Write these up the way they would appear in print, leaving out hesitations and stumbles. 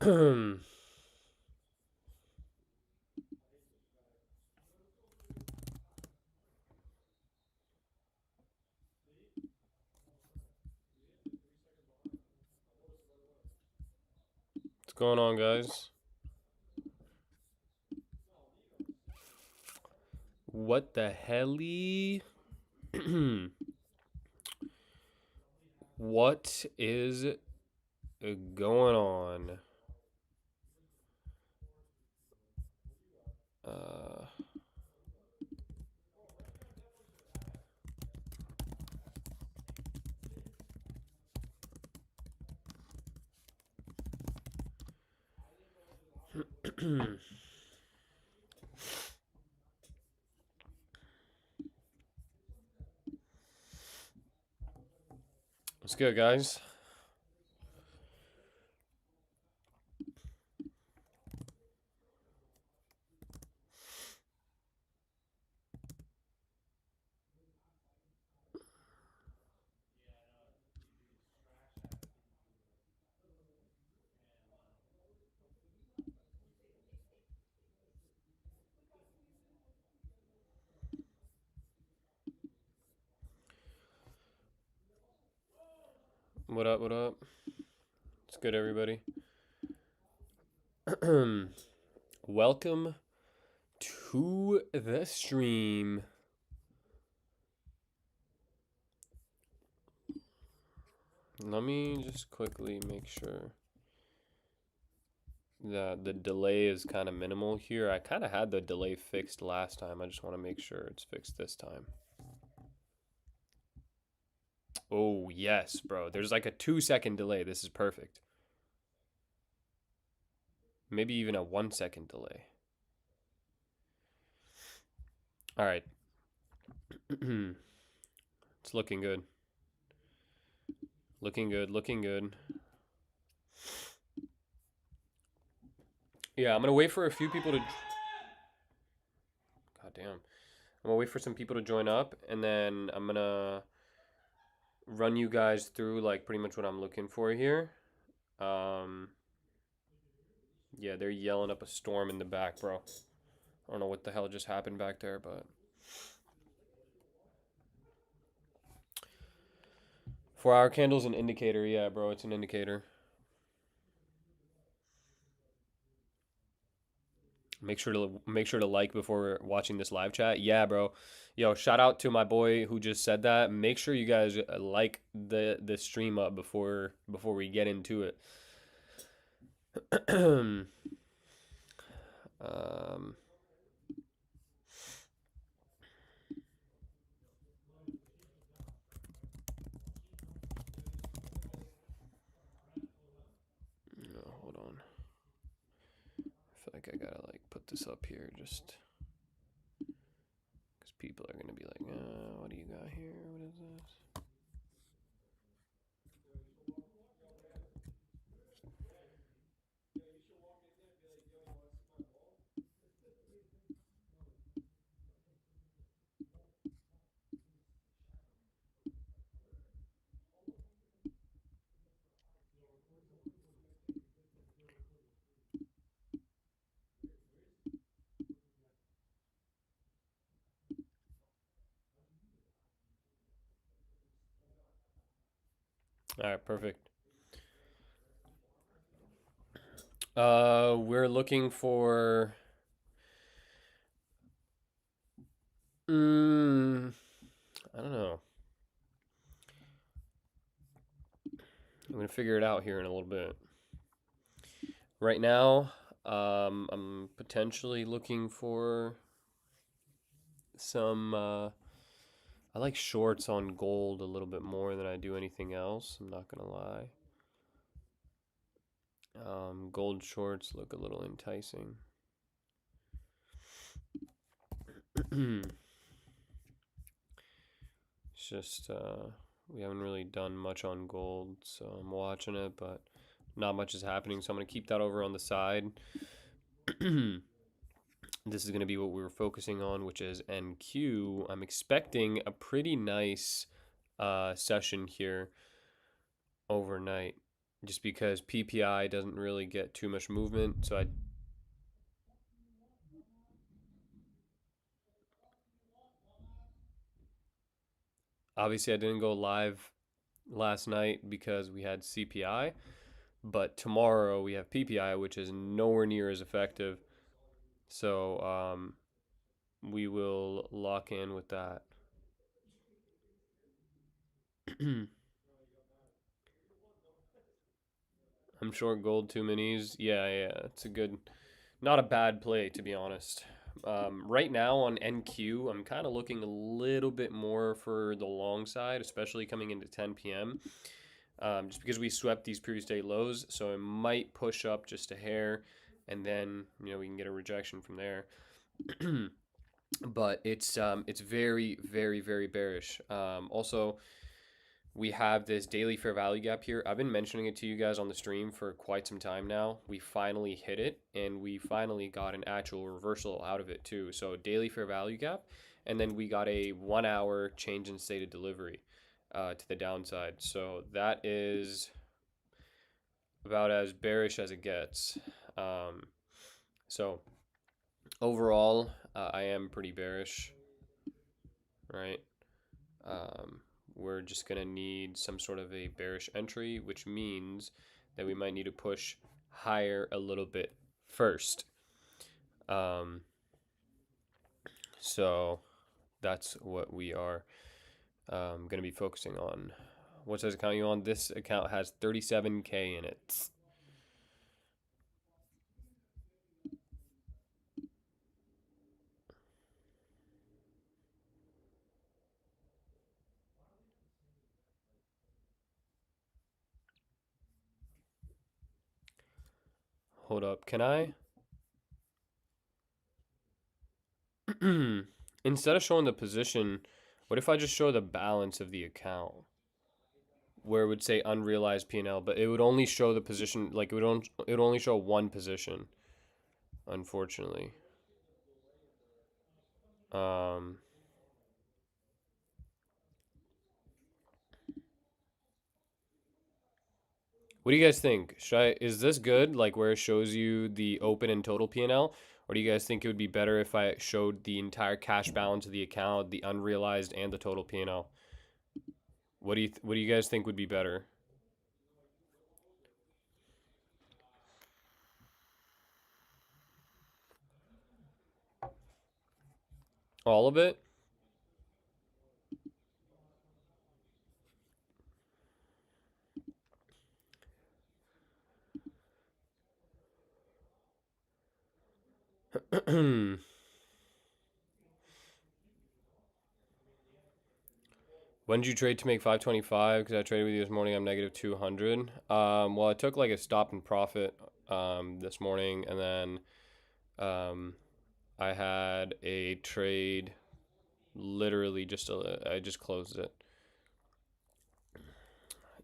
What's going on, guys? What the helly? What is going on? What's good, guys? What up? What up? It's good, everybody. Welcome to the stream. Let me just quickly make sure that the delay is kind of minimal here. I kind of had the delay fixed last time. I just want to make sure it's fixed this time. Oh, yes, bro. There's like a 2-second delay. This is perfect. Maybe even a 1-second delay. All right. It's looking good. Looking good. Looking good. Yeah, I'm going to wait for a few people to... God damn. I'm going to wait for some people to join up, and then I'm going to run you guys through like pretty much what I'm looking for here. Yeah, they're yelling up a storm in the back, bro. I don't know what the hell just happened back there, but... Four-hour candle's an indicator. Yeah, bro, it's an indicator. Make sure to like before watching this live chat. Yeah, bro. Yo, shout out to my boy who just said that. Make sure you guys like the stream up before we get into it. No, hold on. I feel like I gotta like put this up here just because people are gonna be like, what do you got here? What is this? All right, perfect. We're looking for. I don't know. I'm gonna figure it out here in a little bit. Right now, I'm potentially looking for some. I like shorts on gold a little bit more than I do anything else. I'm not gonna lie. Gold shorts look a little enticing. It's just we haven't really done much on gold, so I'm watching it, but not much is happening. So I'm gonna keep that over on the side. This is going to be what we were focusing on, which is NQ. I'm expecting a pretty nice session here overnight. just because PPI doesn't really get too much movement. So obviously I didn't go live last night because we had CPI, but tomorrow we have PPI, which is nowhere near as effective. So we will lock in with that. I'm short gold 2 minis. Yeah, it's a good, not a bad play to be honest. Right now on NQ, I'm kind of looking a little bit more for the long side, especially coming into 10 p.m. Just because we swept these previous day lows, so it might push up just a hair, and then we can get a rejection from there. But it's very very very bearish. Also, we have this daily fair value gap here. I've been mentioning it to you guys on the stream for quite some time now. We finally hit it, and we finally got an actual reversal out of it too. So daily fair value gap, and then we got a 1 hour change in state of delivery to the downside. So that is about as bearish as it gets. So overall, I am pretty bearish, right? We're just going to need some sort of a bearish entry, which means that we might need to push higher a little bit first. So that's what we are going to be focusing on. What size account are you on? This account has 37K in it. Hold up. Can I? Instead of showing the position, what if I just show the balance of the account? Where it would say unrealized P&L, but it would only show the position, like it would only show one position, unfortunately. Um, what do you guys think? Is this good, like where it shows you the open and total P&L, or do you guys think it would be better if I showed the entire cash balance of the account, the unrealized and the total P&L? What do you guys think would be better? All of it? When did you trade to make 525? Because I traded with you this morning. I'm negative 200. Well, I took like a stop and profit this morning, and then I had a trade. Literally, I just closed it.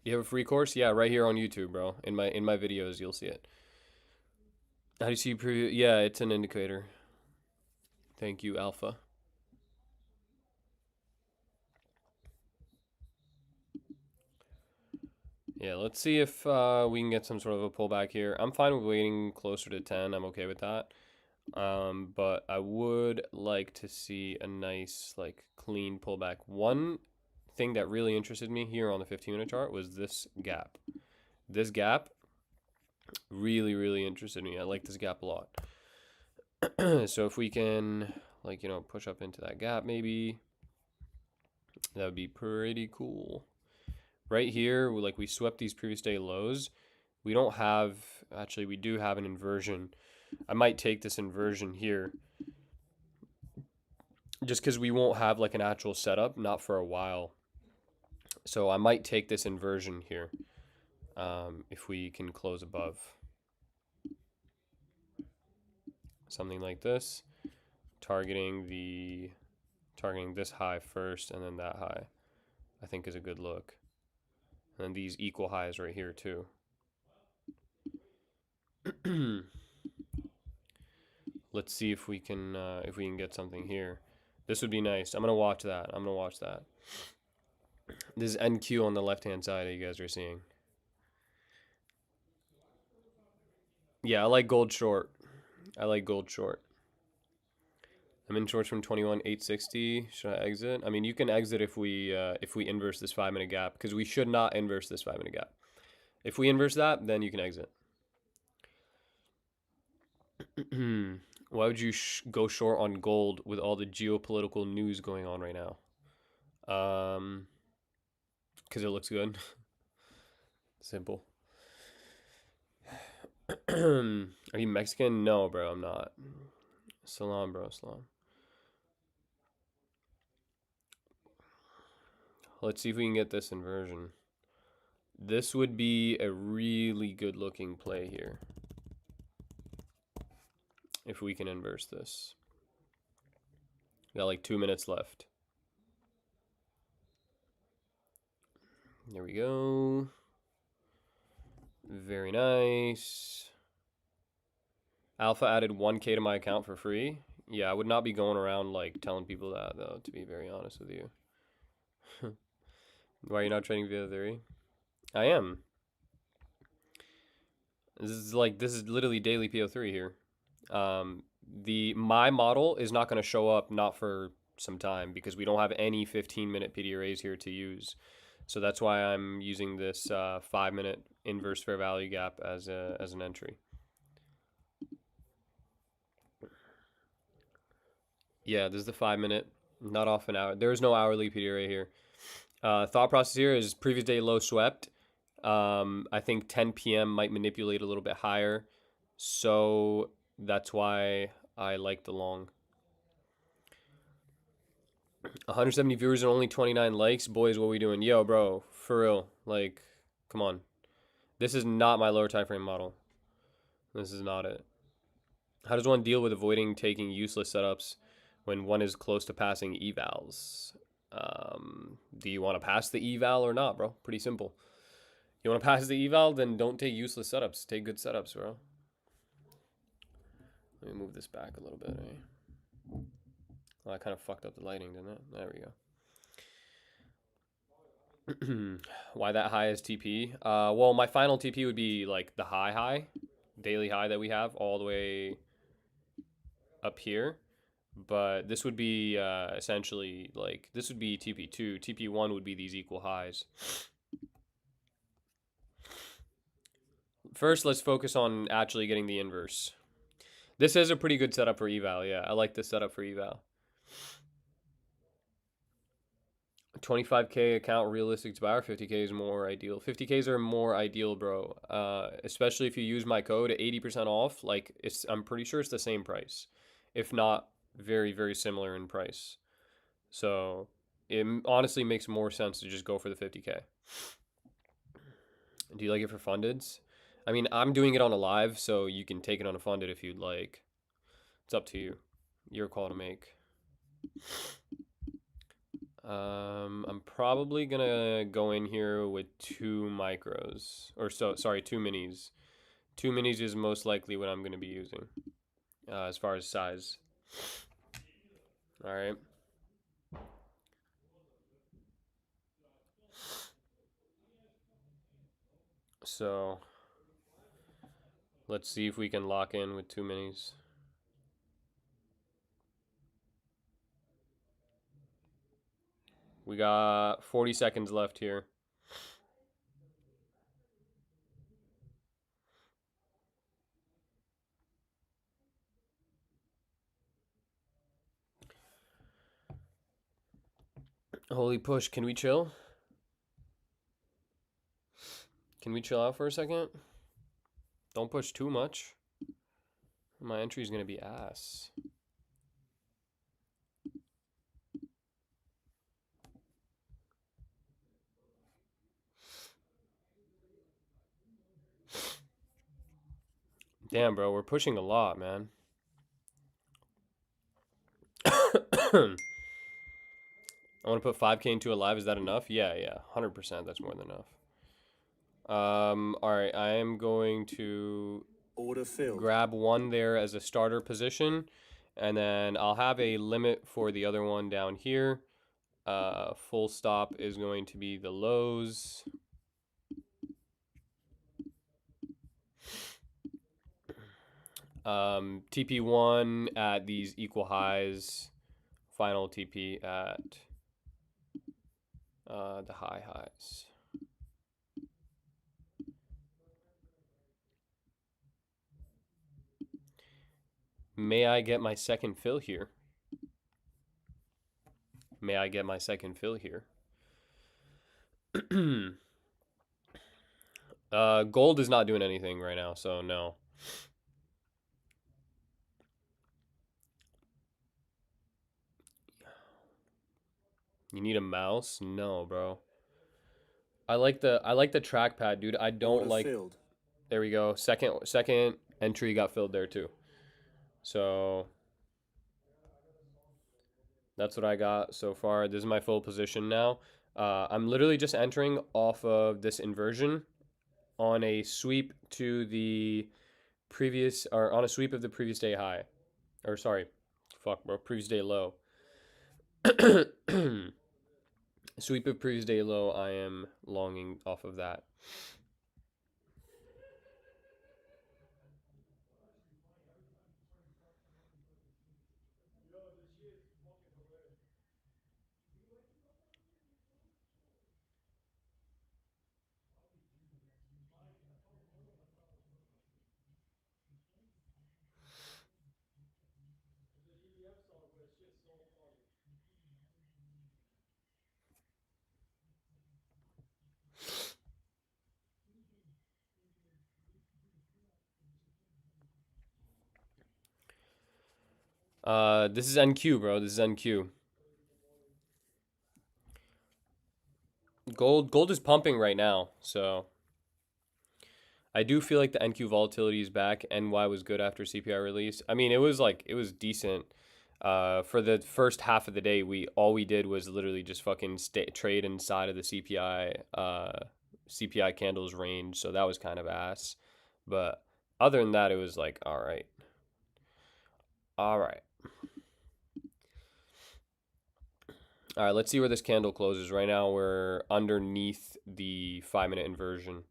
You have a free course? Yeah, right here on YouTube, bro. In my videos, you'll see it. How do you see preview? Yeah, it's an indicator. Thank you, Alpha. Yeah, let's see if we can get some sort of a pullback here. I'm fine with waiting closer to 10. I'm okay with that. But I would like to see a nice, like, clean pullback. One thing that really interested me here on the 15-minute chart was this gap. This gap really, really interested me. I like this gap a lot. So if we can, like, push up into that gap maybe, that would be pretty cool. Right here, like, we swept these previous day lows. We don't have, actually, we do have an inversion. I might take this inversion here just because we won't have like an actual setup, not for a while. So I might take this inversion here if we can close above. Something like this, targeting this high first and then that high, I think is a good look. And then these equal highs right here too. Let's see if we can get something here. This would be nice. I'm gonna watch that. This is NQ on the left hand side that you guys are seeing. Yeah, I like gold short. I like gold short. I'm in shorts from 21,860. Should I exit? I mean, you can exit if we inverse this 5-minute gap, because we should not inverse this 5-minute gap. If we inverse that, then you can exit. Why would you go short on gold with all the geopolitical news going on right now? Because it looks good. Simple. Are you Mexican? No, bro, I'm not. Salam, bro, salam. Let's see if we can get this inversion. This would be a really good looking play here. If we can inverse this. Got like 2 minutes left. There we go. Very nice. Alpha added 1K to my account for free. Yeah, I would not be going around like telling people that though, to be very honest with you. Why are you not trading via theory? I am. This is literally daily PO3 here. My model is not going to show up not for some time because we don't have any 15-minute PD arrays here to use. So that's why I'm using this 5-minute inverse fair value gap as an entry. Yeah, this is the 5-minute, not off an hour. There is no hourly PD array here. Thought process here is previous day low swept. I think 10 p.m. might manipulate a little bit higher. So that's why I like the long. 170 viewers and only 29 likes. Boys, what we doing? Yo, bro, for real. Like, come on. This is not my lower time frame model. This is not it. How does one deal with avoiding taking useless setups when one is close to passing evals? Do you want to pass the eval or not, bro? Pretty simple. You want to pass the eval, then don't take useless setups. Take good setups, bro. Let me move this back a little bit, eh? Well, I kind of fucked up the lighting, didn't it? There we go. Why that high is TP? Well, my final TP would be like the high, daily high that we have all the way up here. But this would be essentially like, this would be TP2. TP1 would be these equal highs. First, let's focus on actually getting the inverse. This is a pretty good setup for eval. Yeah, I like this setup for eval. 25K account realistic to buy, or 50K is more ideal. 50Ks are more ideal, bro. Especially if you use my code at 80% off. Like, I'm pretty sure it's the same price, if not very, very similar in price. So it honestly makes more sense to just go for the 50K. Do you like it for fundeds? I mean, I'm doing it on a live, so you can take it on a funded if you'd like. It's up to you. Your call to make. I'm probably gonna go in here with 2 micros, or sorry, 2 minis. 2 minis is most likely what I'm gonna be using, as far as size. All right. So let's see if we can lock in with 2 minis. We got 40 seconds left here. Holy push, can we chill? Can we chill out for a second? Don't push too much. My entry is gonna be ass. Damn, bro, we're pushing a lot, man. I want to put 5K into a live. Is that enough? Yeah, 100%. That's more than enough. All right, I am going to order filled. Grab one there as a starter position, and then I'll have a limit for the other one down here. Full stop is going to be the lows. TP1 at these equal highs. Final TP at the high highs. May I get my second fill here? May I get my second fill here? Gold is not doing anything right now, so no. You need a mouse? No, bro. I like the trackpad, dude. I don't like. Filled. There we go. Second entry got filled there too. So that's what I got so far. This is my full position now. I'm literally just entering off of this inversion on a sweep to the previous, or on a sweep of the previous day high. Or sorry, fuck, bro, previous day low. Sweep of previous day low, I am longing off of that. This is NQ, bro. This is NQ. Gold is pumping right now, so I do feel like the NQ volatility is back. NY was good after CPI release. I mean, it was decent. For the first half of the day, all we did was literally just fucking trade inside of the CPI candles range, so that was kind of ass. But other than that, it was like all right. All right. All right, let's see where this candle closes. Right now, we're underneath the 5-minute inversion.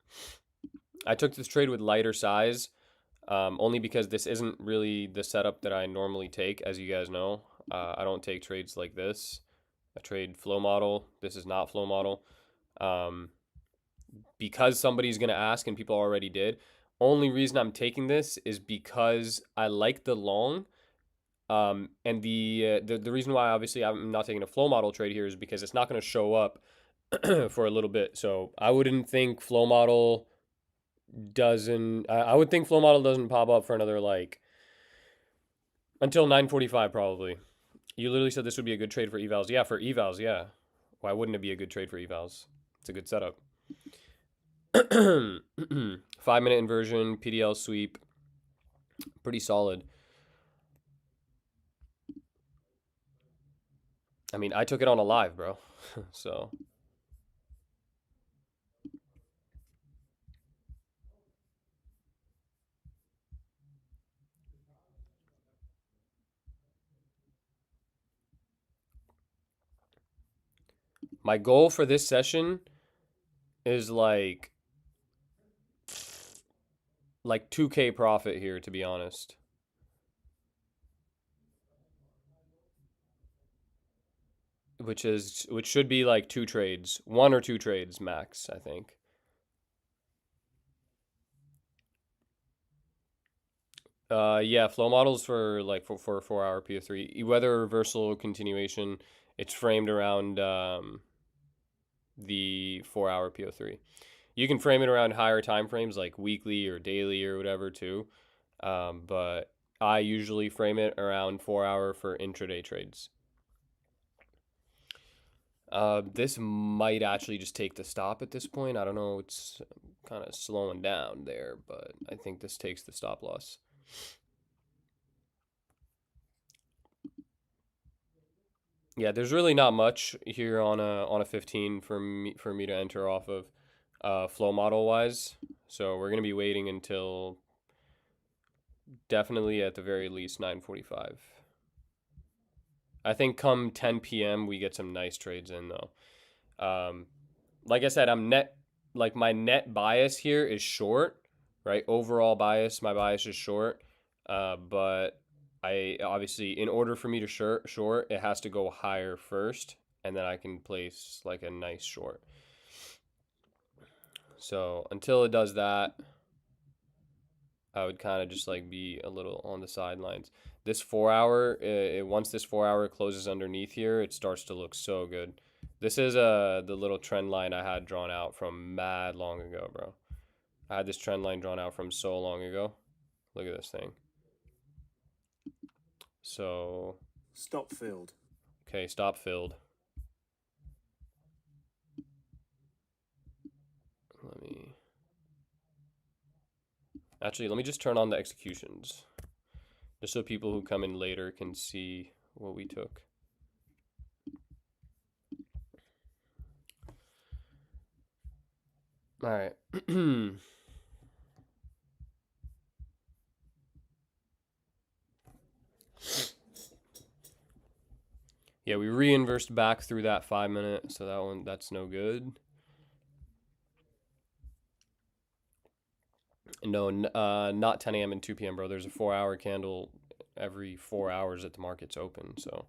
I took this trade with lighter size, only because this isn't really the setup that I normally take, as you guys know. I don't take trades like this. I trade flow model. This is not flow model. Because somebody's going to ask, and people already did, only reason I'm taking this is because I like the long. And the reason why obviously I'm not taking a flow model trade here is because it's not going to show up for a little bit. So I wouldn't think flow model doesn't. I would think flow model doesn't pop up for another like until 9:45 probably. You literally said this would be a good trade for evals. Yeah, for evals. Yeah. Why wouldn't it be a good trade for evals? It's a good setup. 5-minute inversion, PDL sweep, pretty solid. I mean, I took it on a live, bro. So my goal for this session is like 2K profit here, to be honest. Which should be like 2 trades, 1 or 2 trades max, I think. Yeah, flow models for 4-hour PO3, weather reversal continuation. It's framed around the 4-hour PO3. You can frame it around higher time frames like weekly or daily or whatever too, but I usually frame it around 4-hour for intraday trades. This might actually just take the stop at this point. I don't know. It's kind of slowing down there, but I think this takes the stop loss. Yeah, there's really not much here on a 15 for me to enter off of, flow model wise. So we're gonna be waiting until definitely at the very least 9:45. I think come 10 p.m. we get some nice trades in though. Like I said, my net bias here is short, right? Overall bias, my bias is short. But I obviously, in order for me to short, it has to go higher first, and then I can place like a nice short. So until it does that, I would kind of just like be a little on the sidelines. This 4 hour, once this 4 hour closes underneath here, it starts to look so good. This is the little trend line I had drawn out from mad long ago, bro. I had this trend line drawn out from so long ago. Look at this thing. So Stop filled. okay, stop filled. Let me just turn on the executions, just so people who come in later can see what we took. All right. Yeah, we re-inversed back through that 5 minute, so that's no good. No, not 10 a.m. and 2 p.m., bro. There's a 4 hour candle every 4 hours that the market's open, so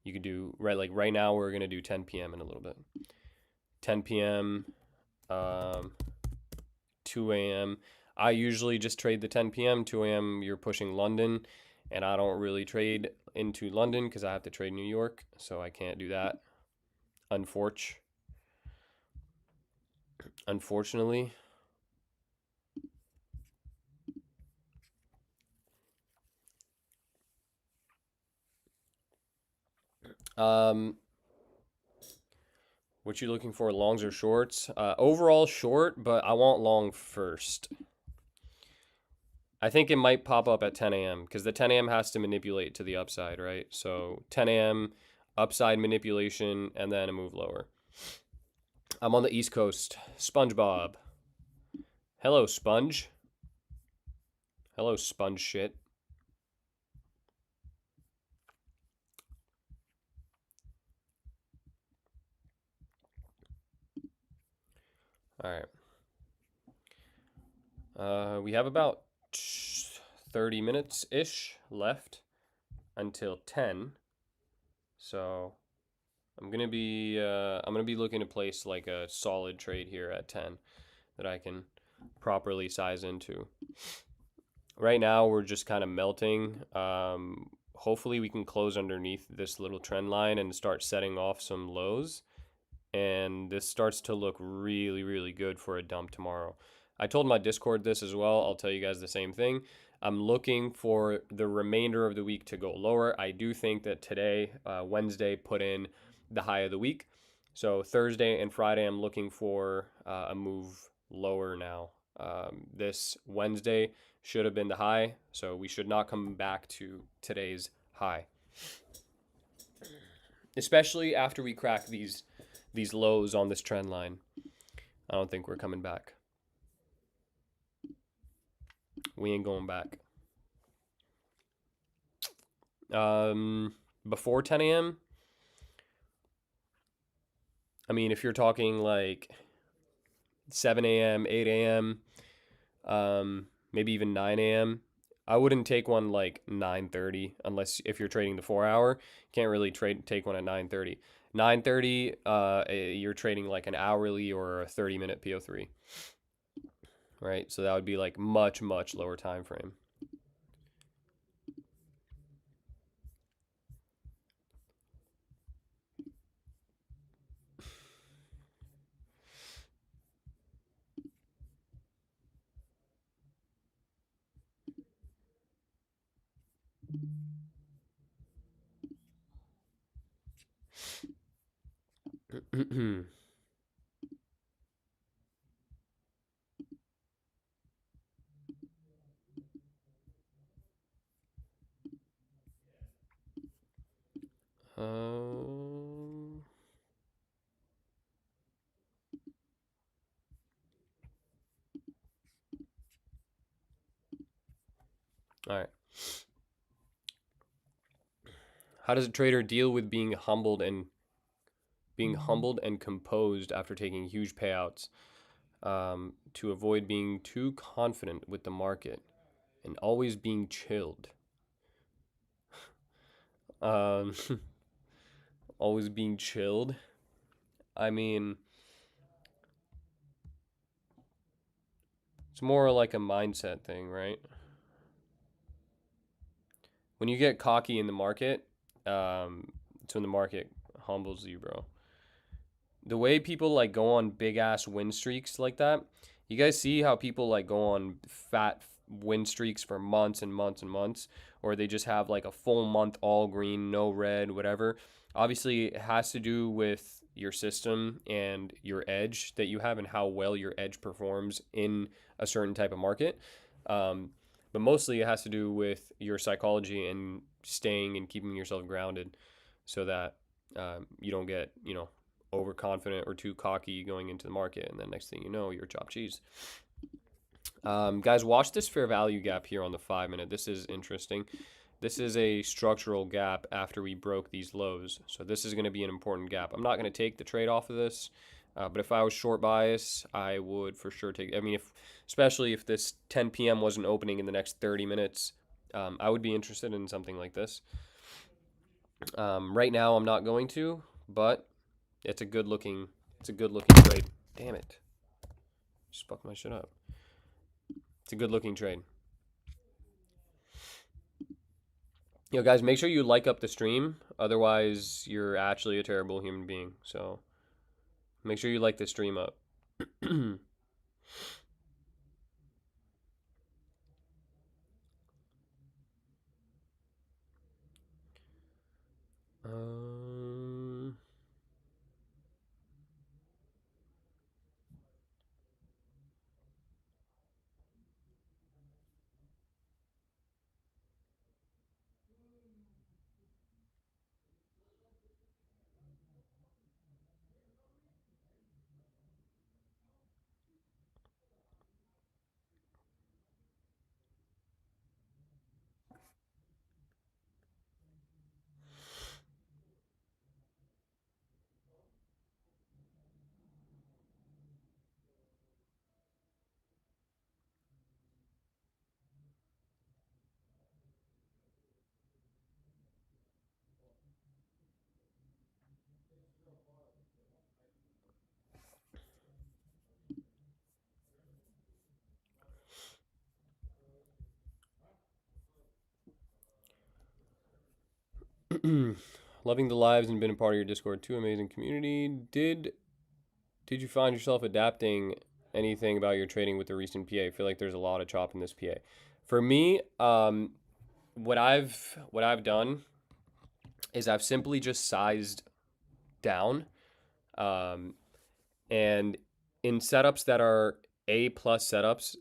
you could do right now. We're gonna do 10 p.m. in a little bit. 10 p.m. 2 a.m. I usually just trade the 10 p.m. 2 a.m. You're pushing London, and I don't really trade into London because I have to trade New York, so I can't do that. Unfortunately. What you looking for, longs or shorts? Overall short, but I want long first. I think it might pop up at 10 a.m. because the 10 a.m. has to manipulate to the upside, right? So 10 a.m. upside manipulation and then a move lower. I'm on the East Coast. SpongeBob. Hello, Sponge. Hello, Sponge shit. All right. We have about 30 minutes-ish left until 10. So I'm gonna be looking to place like a solid trade here at 10 that I can properly size into. Right now we're just kind of melting. Hopefully we can close underneath this little trend line and start setting off some lows, and this starts to look really, really good for a dump tomorrow. I told my Discord this as well. I'll tell you guys the same thing. I'm looking for the remainder of the week to go lower. I do think that today, Wednesday, put in the high of the week. So Thursday and Friday, I'm looking for a move lower now. This Wednesday should have been the high, so we should not come back to today's high. Especially after we crack these lows on this trend line. I don't think we're coming back. We ain't going back. Before 10 a.m., I mean, if you're talking like 7 a.m., 8 a.m., maybe even 9 a.m., I wouldn't take one like 9:30 unless if you're trading the 4 hour. Can't really take one at 9:30. 9:30, you're trading like an hourly or a 30-minute PO3, right? So that would be like much lower time frame. Um, all right. How does a trader deal with being humbled and composed after taking huge payouts, to avoid being too confident with the market and always being chilled. Um, always being chilled. I mean, it's more like a mindset thing, right? When you get cocky in the market, it's when the market humbles you, bro. The way people like go on big ass win streaks like that, you guys see how people like go on fat win streaks for months and months and months, or they just have like a full month all green, no red, whatever. Obviously, it has to do with your system and your edge that you have and how well your edge performs in a certain type of market. Um, but mostly it has to do with your psychology and staying and keeping yourself grounded so that you don't get, overconfident or too cocky going into the market. And then next thing you know, you're chopped cheese. Guys, watch this fair value gap here on the 5-minute. This is interesting. This is a structural gap after we broke these lows. So this is going to be an important gap. I'm not going to take the trade off of this. But if I was short bias, I would for sure take. I mean, especially if this 10 p.m. wasn't opening in the next 30 minutes, I would be interested in something like this. Right now, I'm not going to, but it's a good looking trade. Damn it, just fucked my shit up. It's a good looking trade. Guys, make sure you like up the stream. Otherwise, you're actually a terrible human being. So make sure you like the stream up. Loving the lives and been a part of your Discord too. Amazing community. Did you find yourself adapting anything about your trading with the recent PA? I feel like there's a lot of chop in this PA. For me, what I've done is I've simply just sized down, and in setups that are A plus setups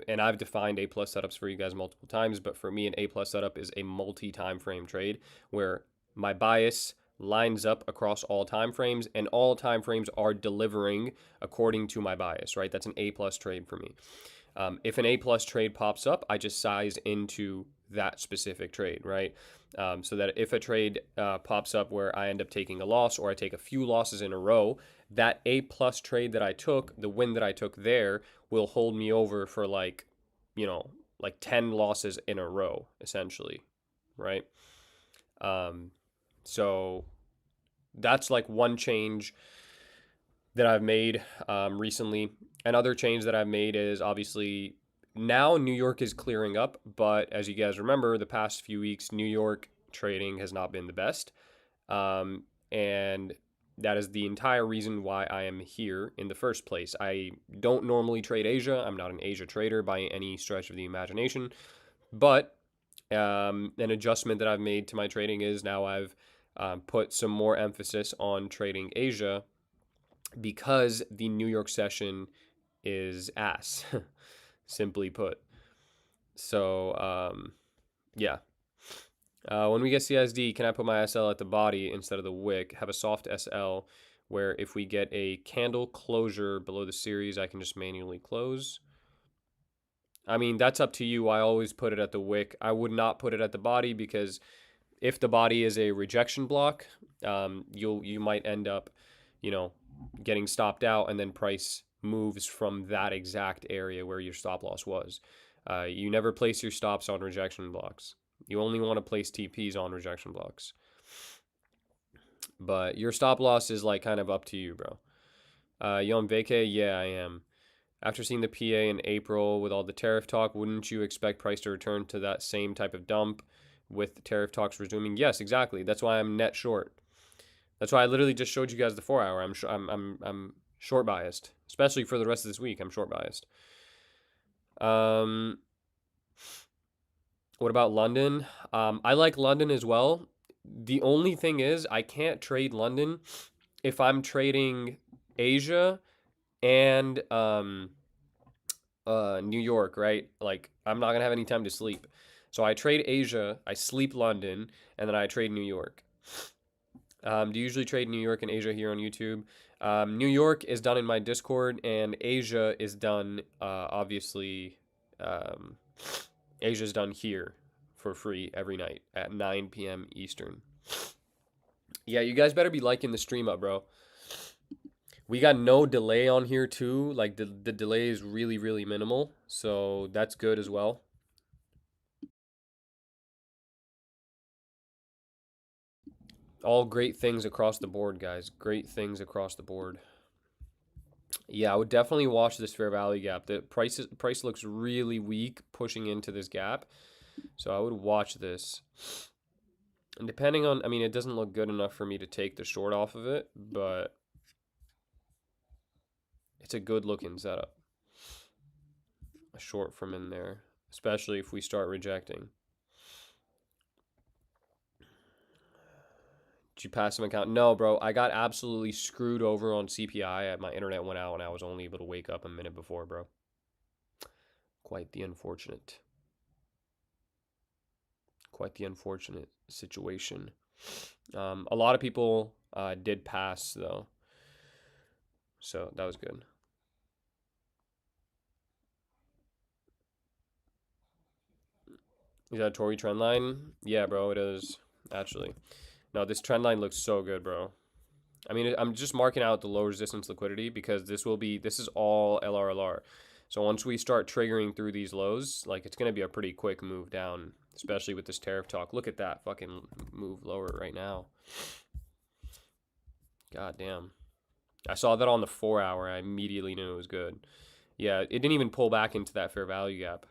and I've defined A plus setups for you guys multiple times, but for me, an A plus setup is a multi-time frame trade where my bias lines up across all time frames and all time frames are delivering according to my bias, right? That's an A plus trade for me. If an A plus trade pops up, I just size into that specific trade, right? So that if a trade pops up where I end up taking a loss or I take a few losses in a row, that A plus trade that I took, the win that I took there, will hold me over for like 10 losses in a row, essentially, right? So that's like one change that I've made recently. Another change that I've made is obviously now New York is clearing up, but as you guys remember, the past few weeks, New York trading has not been the best. And that is the entire reason why I am here in the first place. I don't normally trade Asia. I'm not an Asia trader by any stretch of the imagination. But an adjustment that I've made to my trading is now I've put some more emphasis on trading Asia because the New York session is ass, simply put. So, yeah. When we get CSD, can I put my SL at the body instead of the wick? Have a soft SL where if we get a candle closure below the series, I can just manually close. I mean, that's up to you. I always put it at the wick. I would not put it at the body because if the body is a rejection block, you might end up, getting stopped out and then price moves from that exact area where your stop loss was. You never place your stops on rejection blocks. You only want to place TPs on rejection blocks. But your stop loss is like kind of up to you, bro. You on vacay? Yeah, I am. After seeing the PA in April with all the tariff talk, wouldn't you expect price to return to that same type of dump with tariff talks resuming? Yes, exactly. That's why I'm net short. That's why I literally just showed you guys the 4 hour. I'm short biased, especially for the rest of this week. I'm short biased. What about London? I like London as well. The only thing is I can't trade London if I'm trading Asia and New York, right? Like I'm not gonna have any time to sleep. So I trade Asia, I sleep London, and then I trade New York. Do you usually trade New York and Asia here on YouTube? New York is done in my Discord, and Asia is done, obviously, Asia's done here for free every night at 9 p.m. Eastern. Yeah, you guys better be liking the stream up, bro. We got no delay on here too. Like the delay is really, really minimal. So that's good as well. All great things across the board, guys. Great things across the board. Yeah, I would definitely watch this fair value gap. The price looks really weak pushing into this gap. So I would watch this. And depending on, I mean, it doesn't look good enough for me to take the short off of it, but it's a good looking setup. A short from in there, especially if we start rejecting. Did you pass some account? No, bro. I got absolutely screwed over on CPI. My internet went out and I was only able to wake up a minute before, bro. Quite the unfortunate. Quite the unfortunate situation. A lot of people did pass, though. So that was good. Is that a Tory trend line? Yeah, bro, it is. Actually. No, this trend line looks so good, bro. I mean, I'm just marking out the low resistance liquidity because this is all LRLR. So once we start triggering through these lows, like it's going to be a pretty quick move down, especially with this tariff talk. Look at that fucking move lower right now. God damn. I saw that on the 4 hour. I immediately knew it was good. Yeah, it didn't even pull back into that fair value gap.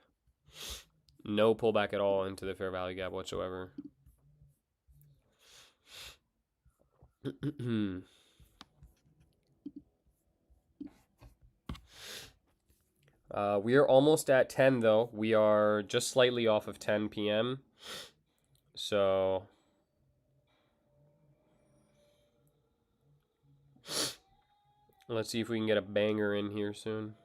No pullback at all into the fair value gap whatsoever. We are almost at 10 though. We are just slightly off of 10 p.m. So let's see if we can get a banger in here soon.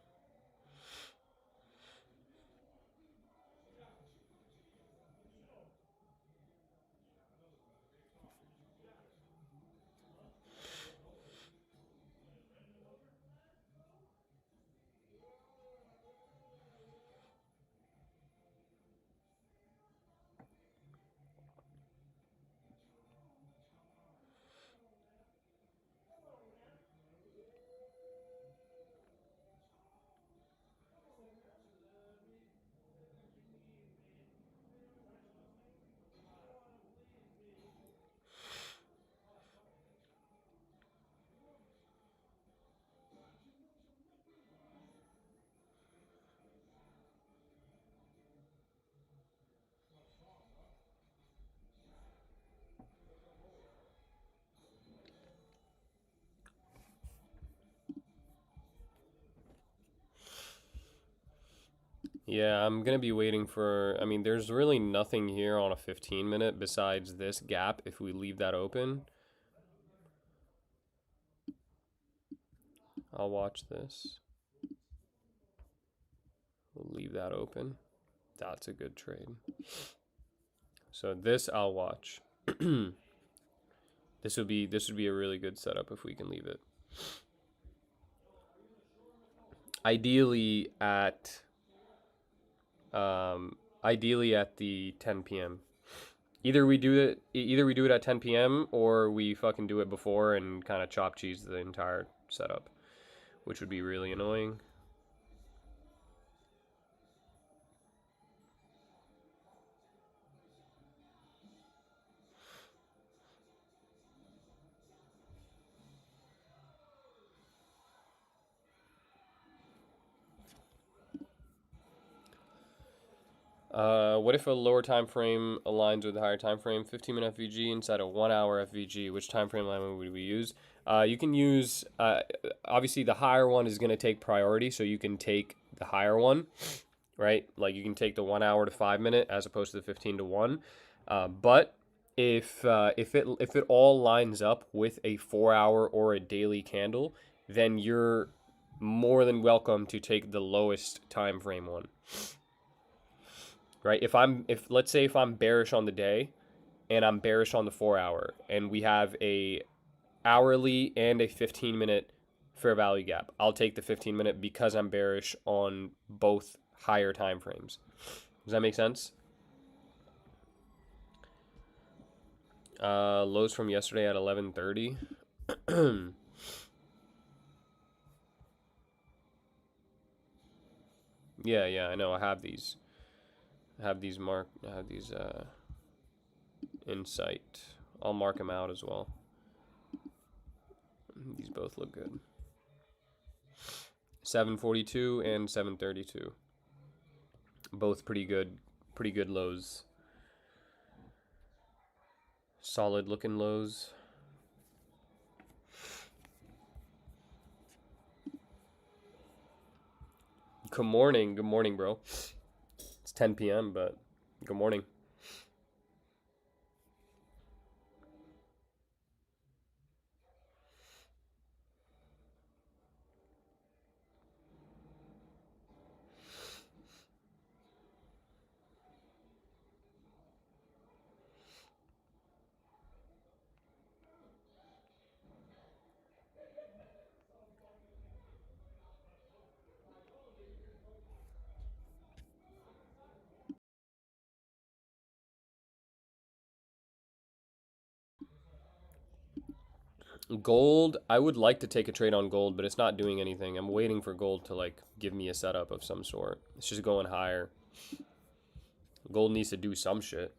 Yeah, I'm going to be waiting for, I mean, there's really nothing here on a 15-minute besides this gap if we leave that open. I'll watch this. We'll leave that open. That's a good trade. So this I'll watch. This would be a really good setup if we can leave it. Ideally at the 10 p.m. Either we do it at 10 p.m. or we fucking do it before and kind of chop cheese the entire setup, which would be really annoying. What if a lower time frame aligns with a higher time frame? 15-minute FVG inside a 1-hour FVG. Which time frame alignment would we use? You can use obviously the higher one is going to take priority, so you can take the higher one, right? Like you can take the 1 hour to 5 minute as opposed to the 15 to 1. But if it all lines up with a 4 hour or a daily candle, then you're more than welcome to take the lowest time frame one. Right? If let's say if I'm bearish on the day and I'm bearish on the 4 hour and we have a hourly and a 15-minute fair value gap, I'll take the 15-minute because I'm bearish on both higher time frames. Does that make sense? Lows from yesterday at 11:30. Yeah, I know. I have these insight. I'll mark them out as well. These both look good. 742 and 732. Both pretty good lows. Solid looking lows. Good morning, bro. It's 10 p.m., but good morning. Gold, I would like to take a trade on gold, but it's not doing anything. I'm waiting for gold to like give me a setup of some sort. It's just going higher. Gold needs to do some shit.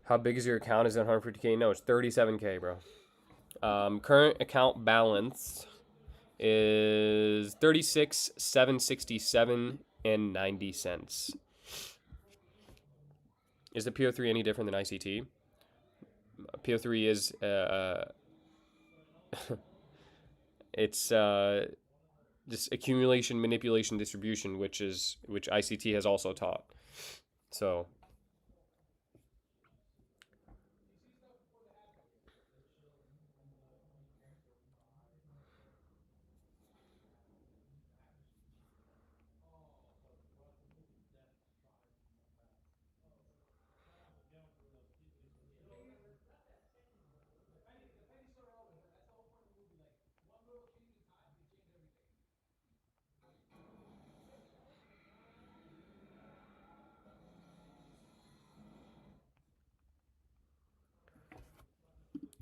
How big is your account? Is it 150K? No, it's 37K, bro. Current account balance is 36,767 and 90 cents. Is the PO3 any different than ICT? PO3 is it's just accumulation, manipulation, distribution, which ICT has also taught. So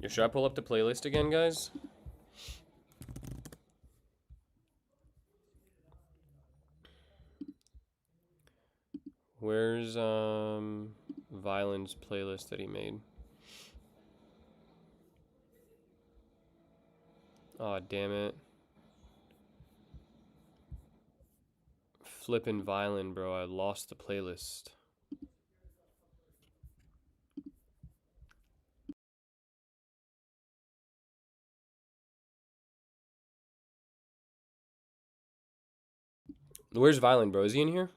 should I pull up the playlist again, guys? Where's Violent's playlist that he made? Oh, damn it. Flippin' Violent, bro. I lost the playlist. Where's Violent, bro? Is he in here?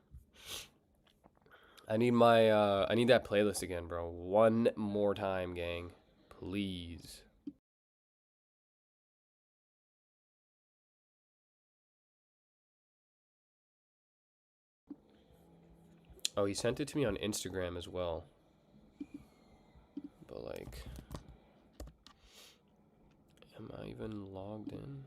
I need I need that playlist again, bro. One more time, gang. Please. Oh, he sent it to me on Instagram as well. But like, am I even logged in?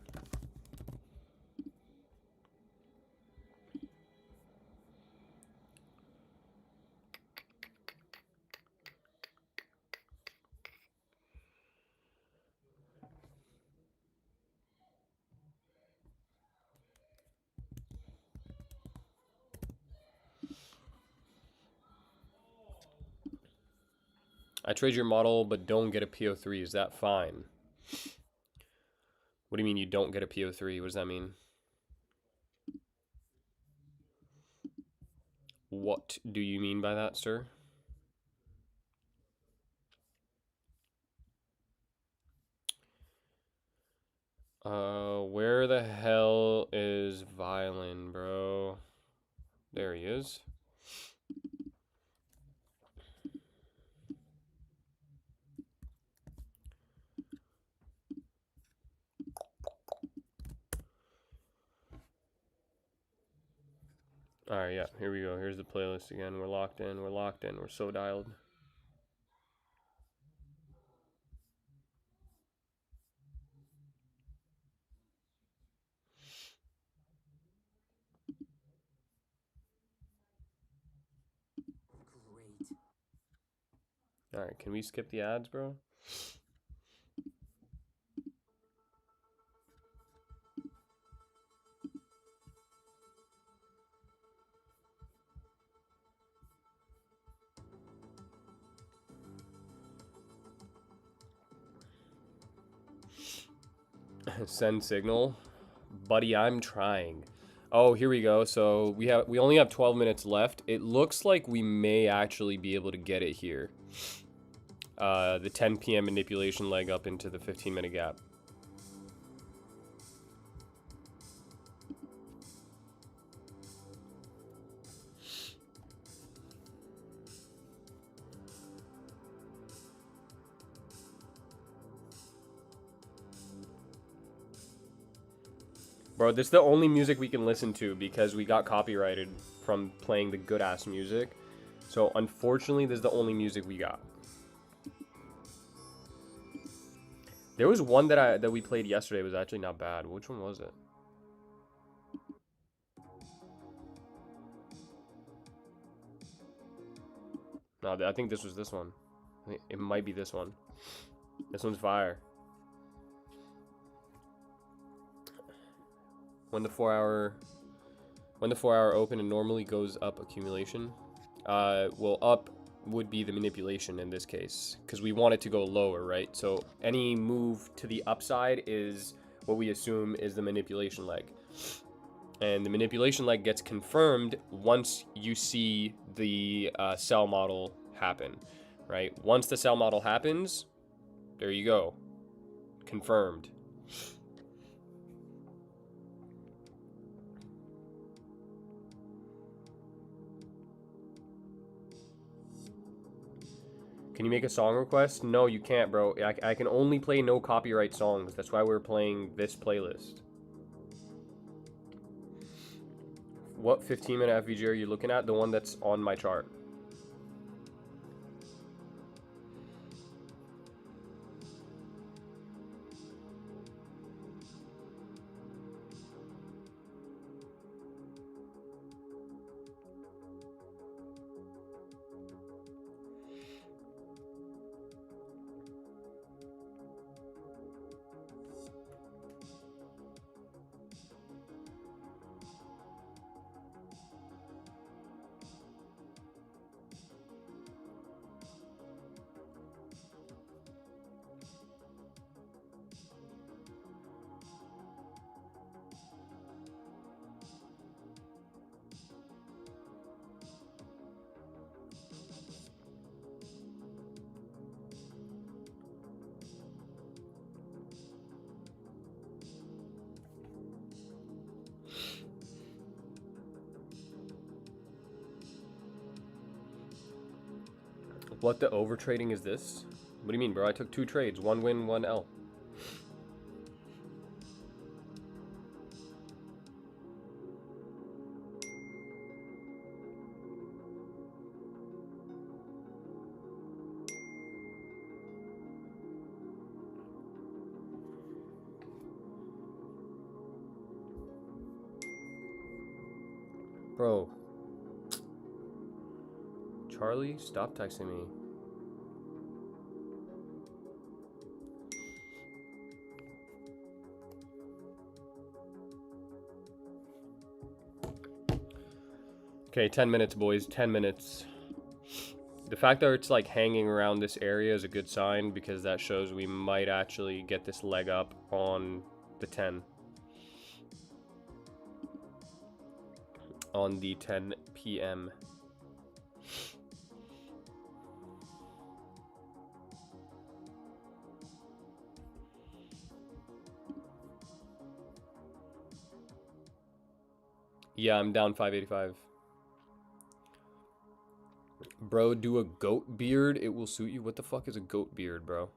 I trade your model but don't get a PO3. Is that fine? What do you mean you don't get a PO3? What does that mean? What do you mean by that, sir? Where the hell is Violin, bro? There he is. All right, yeah, here we go. Here's the playlist again. We're locked in. We're locked in. We're so dialed. Great. All right, can we skip the ads, bro? Send signal. Buddy, I'm trying. Oh, here we go. So we only have 12 minutes left. It looks like we may actually be able to get it here. The 10 p.m. manipulation leg up into the 15-minute gap. Bro, this is the only music we can listen to because we got copyrighted from playing the good-ass music. So, unfortunately, this is the only music we got. There was one that we played yesterday. It was actually not bad. Which one was it? No, I think this was this one. I think it might be this one. This one's fire. When the 4-hour open and normally goes up accumulation. Well, up would be the manipulation in this case because we want it to go lower, right? So any move to the upside is what we assume is the manipulation leg. And the manipulation leg gets confirmed once you see the sell model happen, right? Once the sell model happens, there you go. Confirmed. Can you make a song request? No, you can't, bro. I can only play no copyright songs. That's why we're playing this playlist. What 15-minute FVG are you looking at? The one that's on my chart. What the over trading is this? What do you mean, bro? I took 2 trades. 1 win, 1 L. Bro. Charlie, stop texting me. Okay, 10 minutes, boys. 10 minutes. The fact that it's like hanging around this area is a good sign because that shows we might actually get this leg up on the 10. On the 10 p.m. Yeah, I'm down 585. Bro, do a goat beard. It will suit you. What the fuck is a goat beard, bro?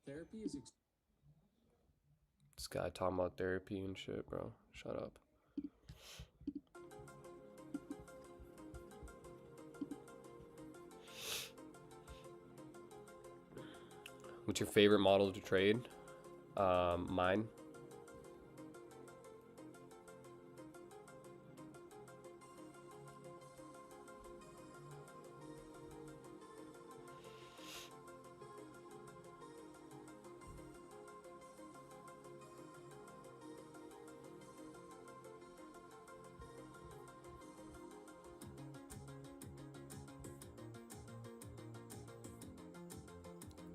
Therapy is This guy talking about therapy and shit, bro. Shut up. What's your favorite model to trade? Mine.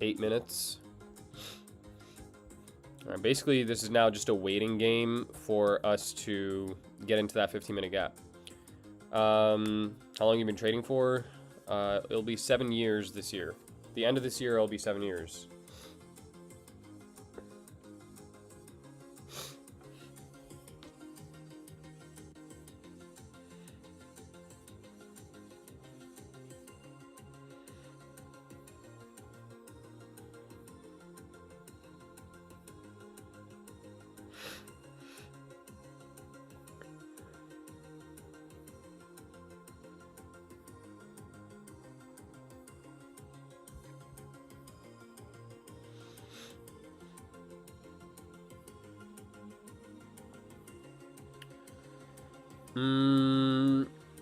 Eight minutes. All right, basically, this is now just a waiting game for us to get into that 15-minute gap. How long you been trading for? It'll be 7 years this year. The end of this year, it'll be 7 years.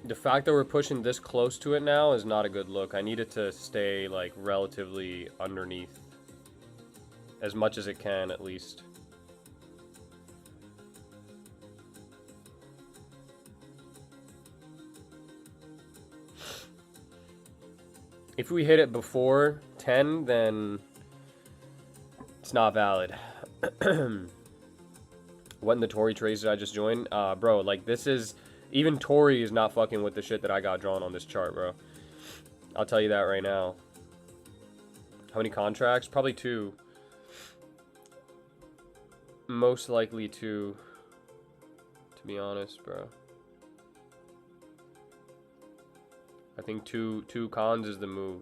The fact that we're pushing this close to it now is not a good look. I need it to stay like relatively underneath as much as it can, at least. If we hit it before 10, then it's not valid. What in the Tory trades did I just join? Bro, like this is... Even Tory is not fucking with the shit that I got drawn on this chart, bro. I'll tell you that right now. How many contracts? Probably 2. Most likely 2. To be honest, bro. I think two cons is the move.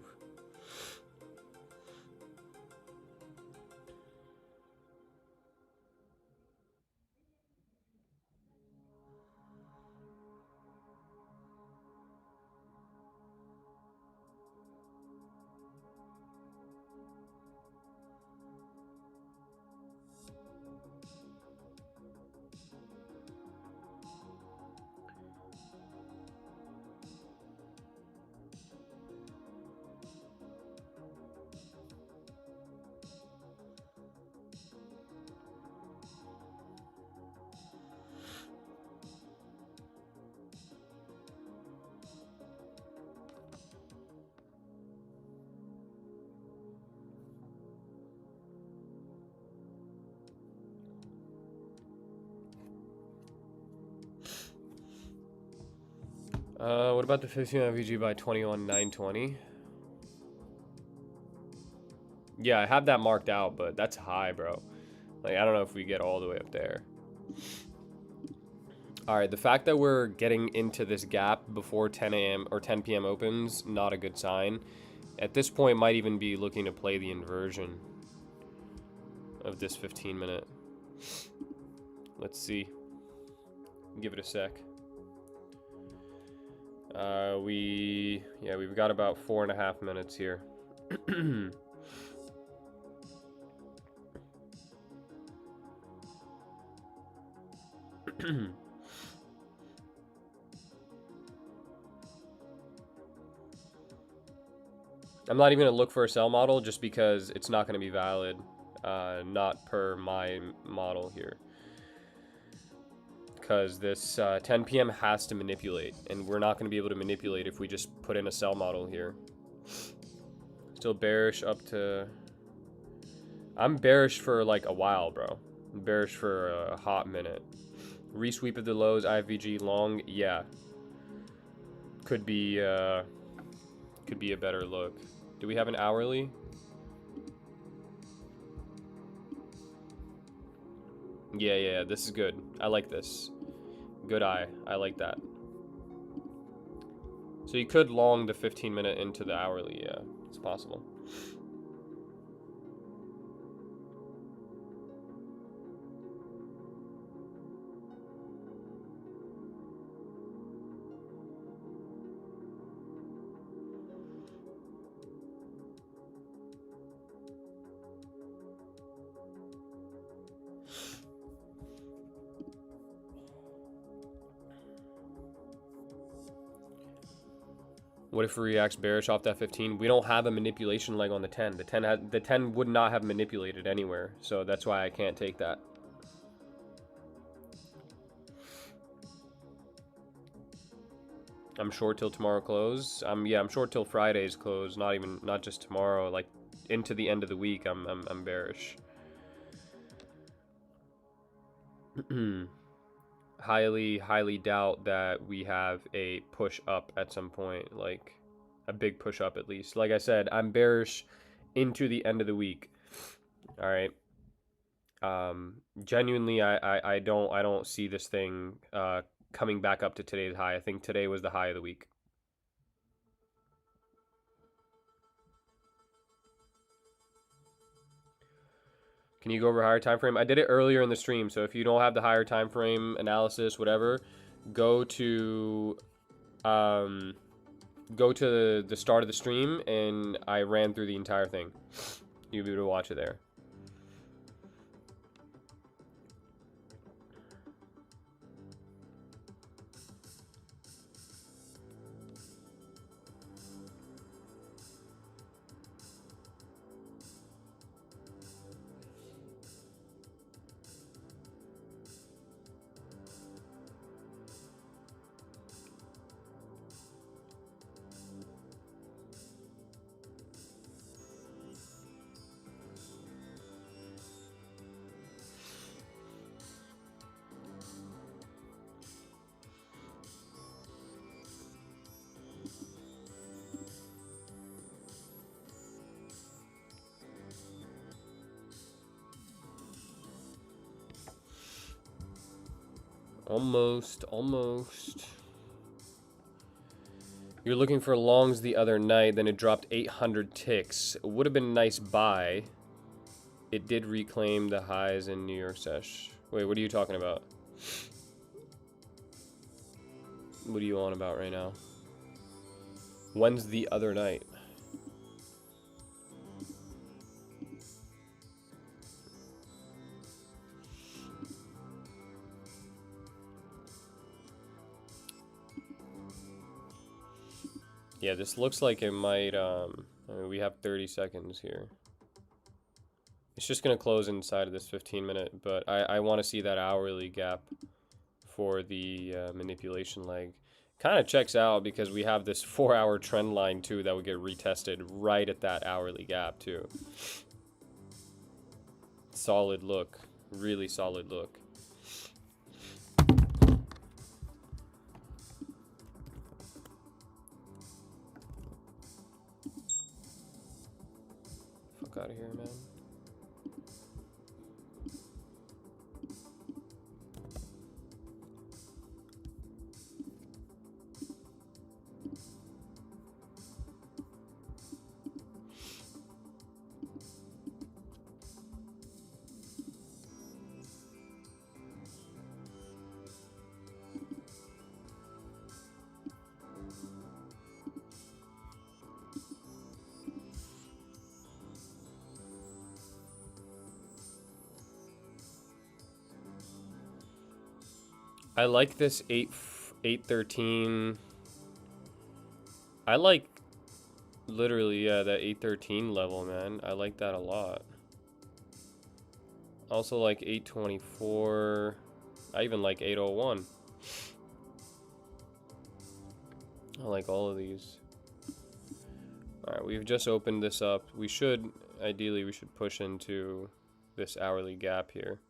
What about the 15 FVG by 21,920? Yeah, I have that marked out, but that's high, bro. Like, I don't know if we get all the way up there. All right, the fact that we're getting into this gap before 10 a.m. or 10 p.m. opens, not a good sign. At this point, might even be looking to play the inversion of this 15-minute. Let's see. Give it a sec. We've got about 4.5 minutes here. I'm not even gonna look for a sell model just because it's not gonna be valid, not per my model here. Because this 10 p.m. has to manipulate, and we're not gonna be able to manipulate if we just put in a sell model here. Still bearish up to... I'm bearish for like a while, bro. I'm bearish for a hot minute. Resweep of the lows, IVG long, yeah. Could be a better look. Do we have an hourly? Yeah, this is good. I like this. Good eye. I like that. So you could long the 15-minute into the hourly, yeah. It's possible. What if it reacts bearish off that 15? We don't have a manipulation leg on the 10. The 10 would not have manipulated anywhere, so that's why I can't take that. I'm short till tomorrow close. Yeah, I'm short till Friday's close. Not just tomorrow. Like into the end of the week, I'm bearish. highly doubt that we have a push up at some point, like a big push up at least. Like I said, I'm bearish into the end of the week. All right. Genuinely, I don't see this thing coming back up to today's high. I think today was the high of the week. Can you go over higher time frame? I did it earlier in the stream, so if you don't have the higher time frame analysis, whatever, go to the start of the stream, and I ran through the entire thing. You'll be able to watch it there. Almost. You're looking for longs the other night, then it dropped 800 ticks. It would have been a nice buy. It did reclaim the highs in New York sesh. Wait, what are you talking about? What are you on about right now? When's the other night? Yeah, this looks like it might, I mean, we have 30 seconds here. It's just going to close inside of this 15-minute, but I want to see that hourly gap for the manipulation leg. Kind of checks out because we have this 4-hour trend line, too, that would get retested right at that hourly gap, too. Solid look. Really solid look. Out of here, man. I like this 813. I like Literally, yeah, that 813 level, man. I like that a lot. Also like 824. I even like 801. I like all of these. Alright, we've just opened this up. We should, ideally, we should push into this hourly gap here.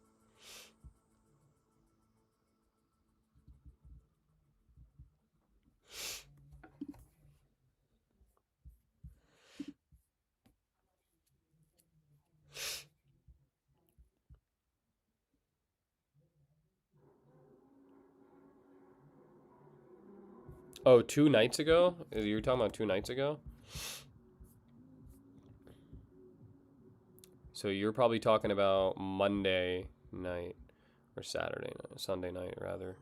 Oh, 2 nights ago? You were talking about 2 nights ago? So you're probably talking about Monday night or Saturday night, Sunday night rather.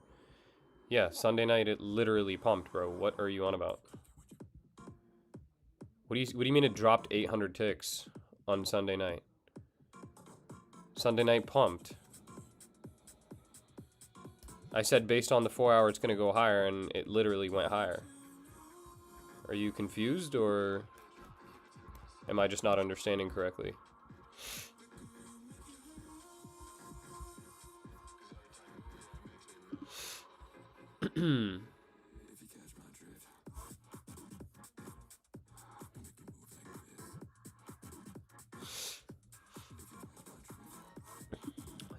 Yeah, Sunday night it literally pumped, bro. What are you on about? What do you mean it dropped 800 ticks on Sunday night? Sunday night pumped. I said based on the 4 hour it's going to go higher, and it literally went higher. Are you confused, or am I just not understanding correctly?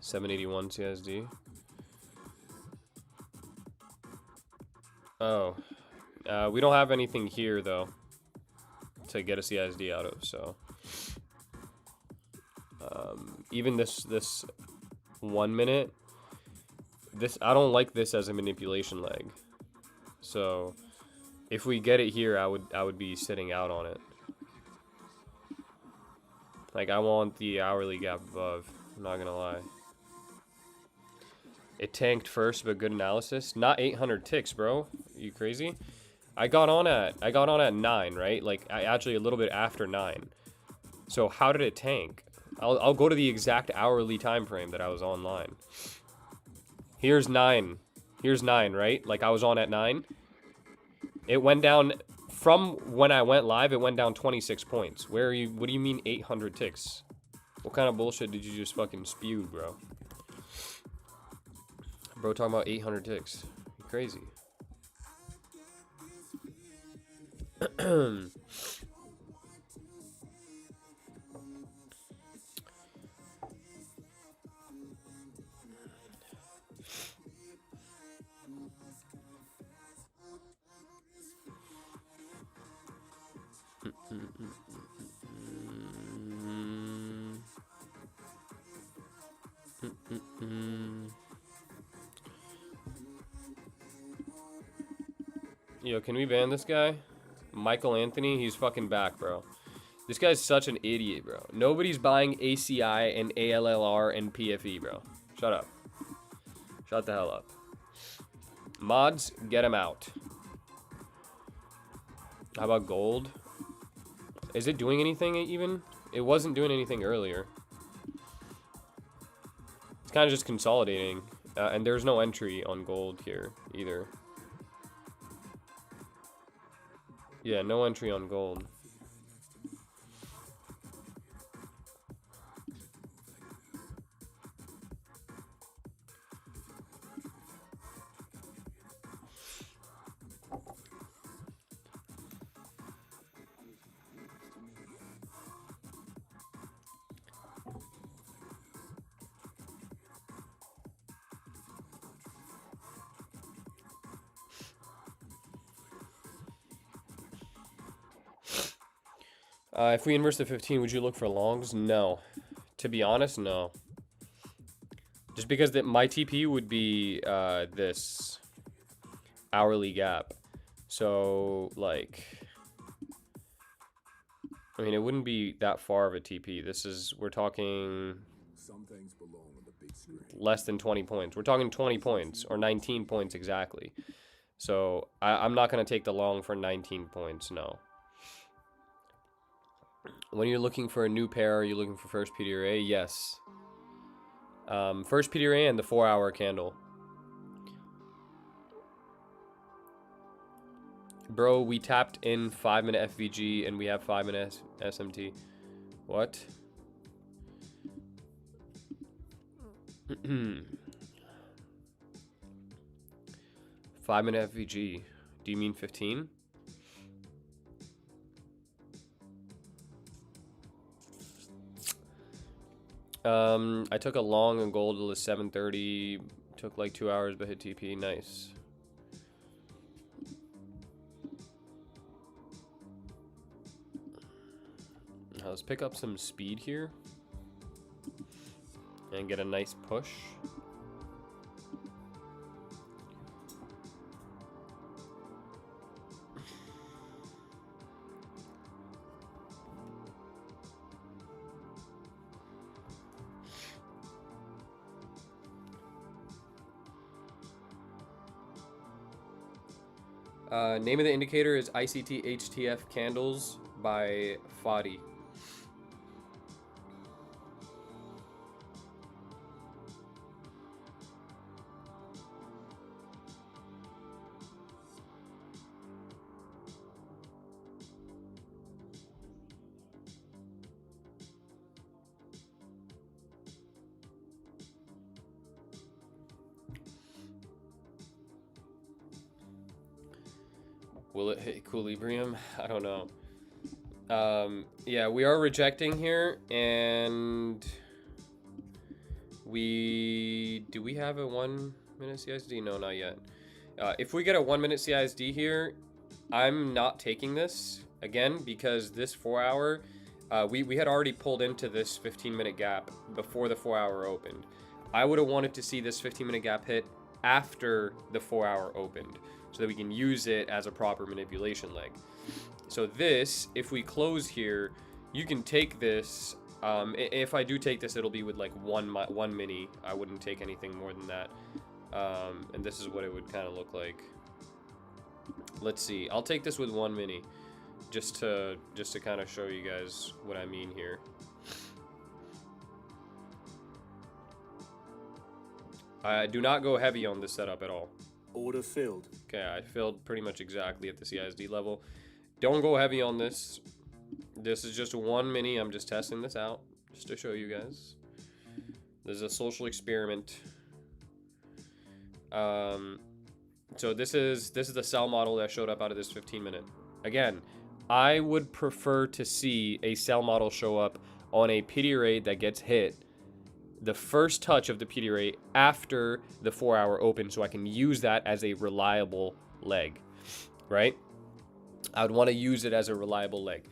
$781 CSD. Oh, we don't have anything here though to get a CSD out of, so even this 1 minute, this I don't like this as a manipulation leg. So if we get it here, I would be sitting out on it. Like, I want the hourly gap above. I'm not gonna lie. It tanked first, but good analysis. Not 800 ticks, bro. Are you crazy? I got on at 9, right? Like, actually a little bit after 9. So how did it tank? I'll go to the exact hourly time frame that I was online. Here's 9. Here's 9, right? Like, I was on at 9. It went down from when I went live. It went down 26 points. Where are you? What do you mean 800 ticks? What kind of bullshit did you just fucking spew, bro? Bro, talking about 800 ticks. You're crazy. Yo, can we ban this guy? Michael Anthony, he's fucking back, bro. This guy's such an idiot, bro. Nobody's buying ACI and ALLR and PFE, bro. Shut up. Shut the hell up. Mods, get him out. How about gold? Is it doing anything even? It wasn't doing anything earlier. It's kind of just consolidating. And there's no entry on gold here either. Yeah, no entry on gold. If we inverse the 15, would you look for longs? No. To be honest, no. Just because my TP would be this hourly gap. So, like, I mean, it wouldn't be that far of a TP. We're talking less than 20 points. We're talking 20 points, or 19 points exactly. So, I'm not going to take the long for 19 points, no. When you're looking for a new pair, are you looking for first PDRA? Yes. First PDRA and the 4 hour candle. Bro, we tapped in 5-minute FVG and we have 5-minute SMT. What? 5-minute FVG. Do you mean 15? I took a long and gold till 7:30. Took like 2 hours but hit TP. Nice. Let's pick up some speed here and get a nice push. Name of the indicator is ICT HTF candles by Fadi. Will it hit equilibrium? I don't know. Yeah, we are rejecting here, and do we have a 1 minute CISD? No, not yet. If we get a 1 minute CISD here, I'm not taking this again because this 4 hour, we had already pulled into this 15-minute gap before the 4 hour opened. I would have wanted to see this 15-minute gap hit after the 4 hour opened, so that we can use it as a proper manipulation leg. So this, if we close here, you can take this. If I do take this, it'll be with like one mini. I wouldn't take anything more than that. And this is what it would kind of look like. Let's see. I'll take this with 1 mini, just to kind of show you guys what I mean here. I do not go heavy on this setup at all. Order filled. Okay, I filled pretty much exactly at the CISD level. Don't go heavy on this. This is just 1 mini. I'm just testing this out just to show you guys. This is a social experiment. So this is the sell model that showed up out of this 15-minute. Again, I would prefer to see a sell model show up on a pity rate that gets hit the first touch of the pity rate after the 4 hour open, so I can use that as a reliable leg, right? I would want to use it as a reliable leg.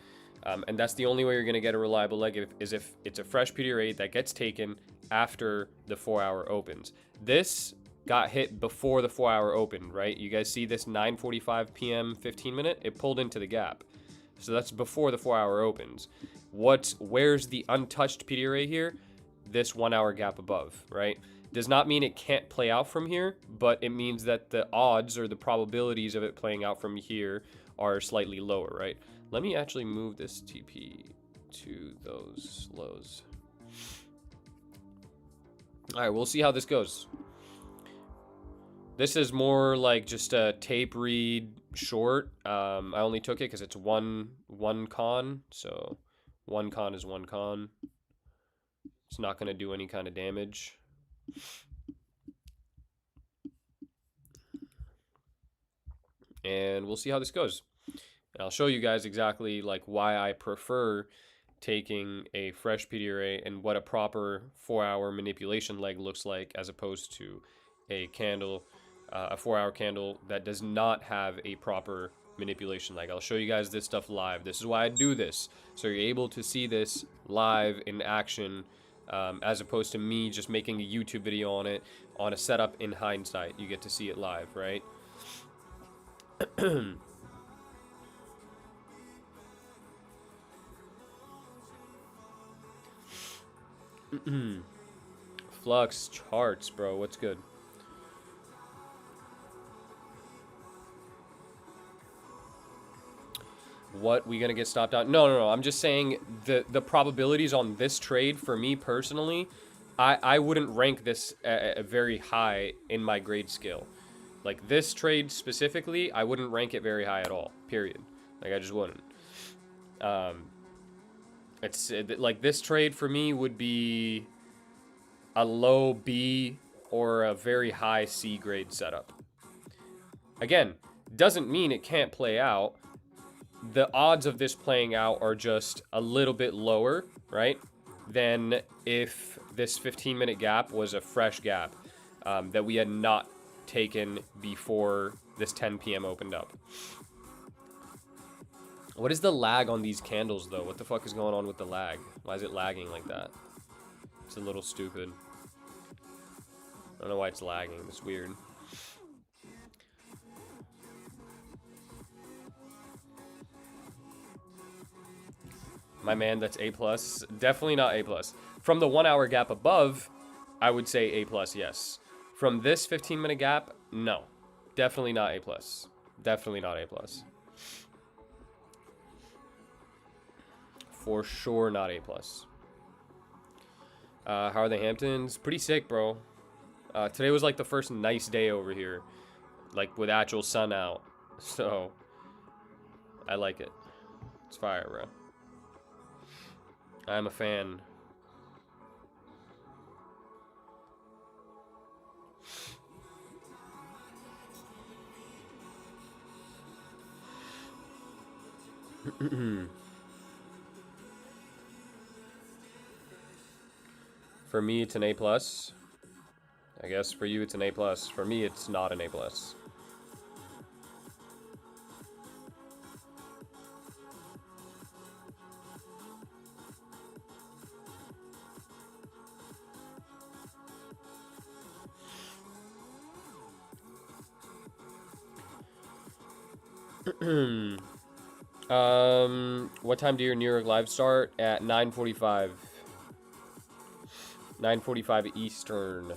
And that's the only way you're going to get a reliable leg is if it's a fresh pity rate that gets taken after the 4 hour opens. This got hit before the 4 hour opened, right? You guys see this 9:45 p.m. 15-minute? It pulled into the gap. So that's before the 4 hour opens. Where's the untouched pity rate here? This 1 hour gap above, right? Does not mean it can't play out from here, but it means that the odds or the probabilities of it playing out from here are slightly lower, right? Let me actually move this TP to those lows. All right, we'll see how this goes. This is more like just a tape read short. I only took it because it's one con, so 1 con is 1 con. It's not going to do any kind of damage. And we'll see how this goes. And I'll show you guys exactly like why I prefer taking a fresh PDRA and what a proper 4 hour manipulation leg looks like as opposed to a candle, a 4 hour candle that does not have a proper manipulation leg. I'll show you guys this stuff live. This is why I do this, so you're able to see this live in action, as opposed to me just making a YouTube video on it on a setup in hindsight. You get to see it live, right? Flux charts, bro. What's good? What, we gonna get stopped out? No. I'm just saying the probabilities on this trade for me personally, I wouldn't rank this very high in my grade scale. Like this trade specifically, I wouldn't rank it very high at all, period. Like I just wouldn't. It's like this trade for me would be a low B or a very high C grade setup. Again, doesn't mean it can't play out. The odds of this playing out are just a little bit lower, right, than if this 15-minute gap was a fresh gap that we had not taken before this 10 p.m. opened up. What is the lag on these candles, though? What the fuck is going on with the lag? Why is it lagging like that? It's a little stupid. I don't know why it's lagging. It's weird. My man, that's A+. Definitely not A+. From the 1 hour gap above, I would say A+, yes. From this 15-minute gap, no. Definitely not A+. Definitely not A+. For sure not A+. How are the Hamptons? Pretty sick, bro. Today was like the first nice day over here. Like with actual sun out. So, I like it. It's fire, bro. I'm a fan. For me, it's an A+. I guess for you, it's an A+. For me, it's not an A+. What time do your New York live start? At 9:45. 9:45 Eastern.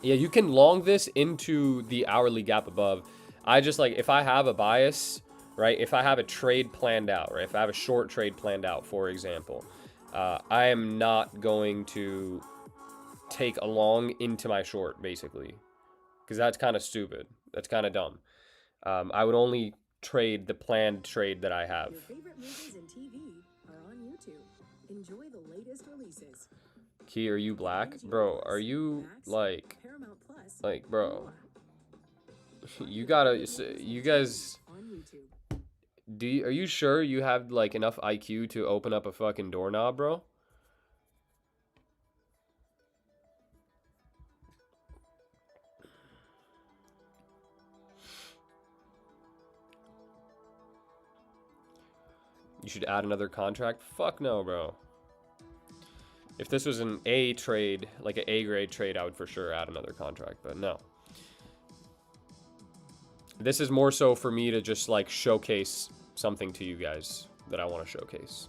Yeah, you can long this into the hourly gap above. I just like, if I have a bias, right? If I have a trade planned out, right? If I have a short trade planned out, for example, I am not going to take a long into my short, basically. Because that's kind of stupid. That's kind of dumb. I would only trade the planned trade that I have. Your favorite movies and TV are on YouTube. Enjoy the latest releases. Key, are you black? Bro, are you like, bro, you gotta, you guys, are you sure you have like enough IQ to open up a fucking doorknob, bro? You should add another contract? Fuck no, bro. If this was an A trade, like an A grade trade, I would for sure add another contract, but no. This is more so for me to just like showcase something to you guys that I want to showcase.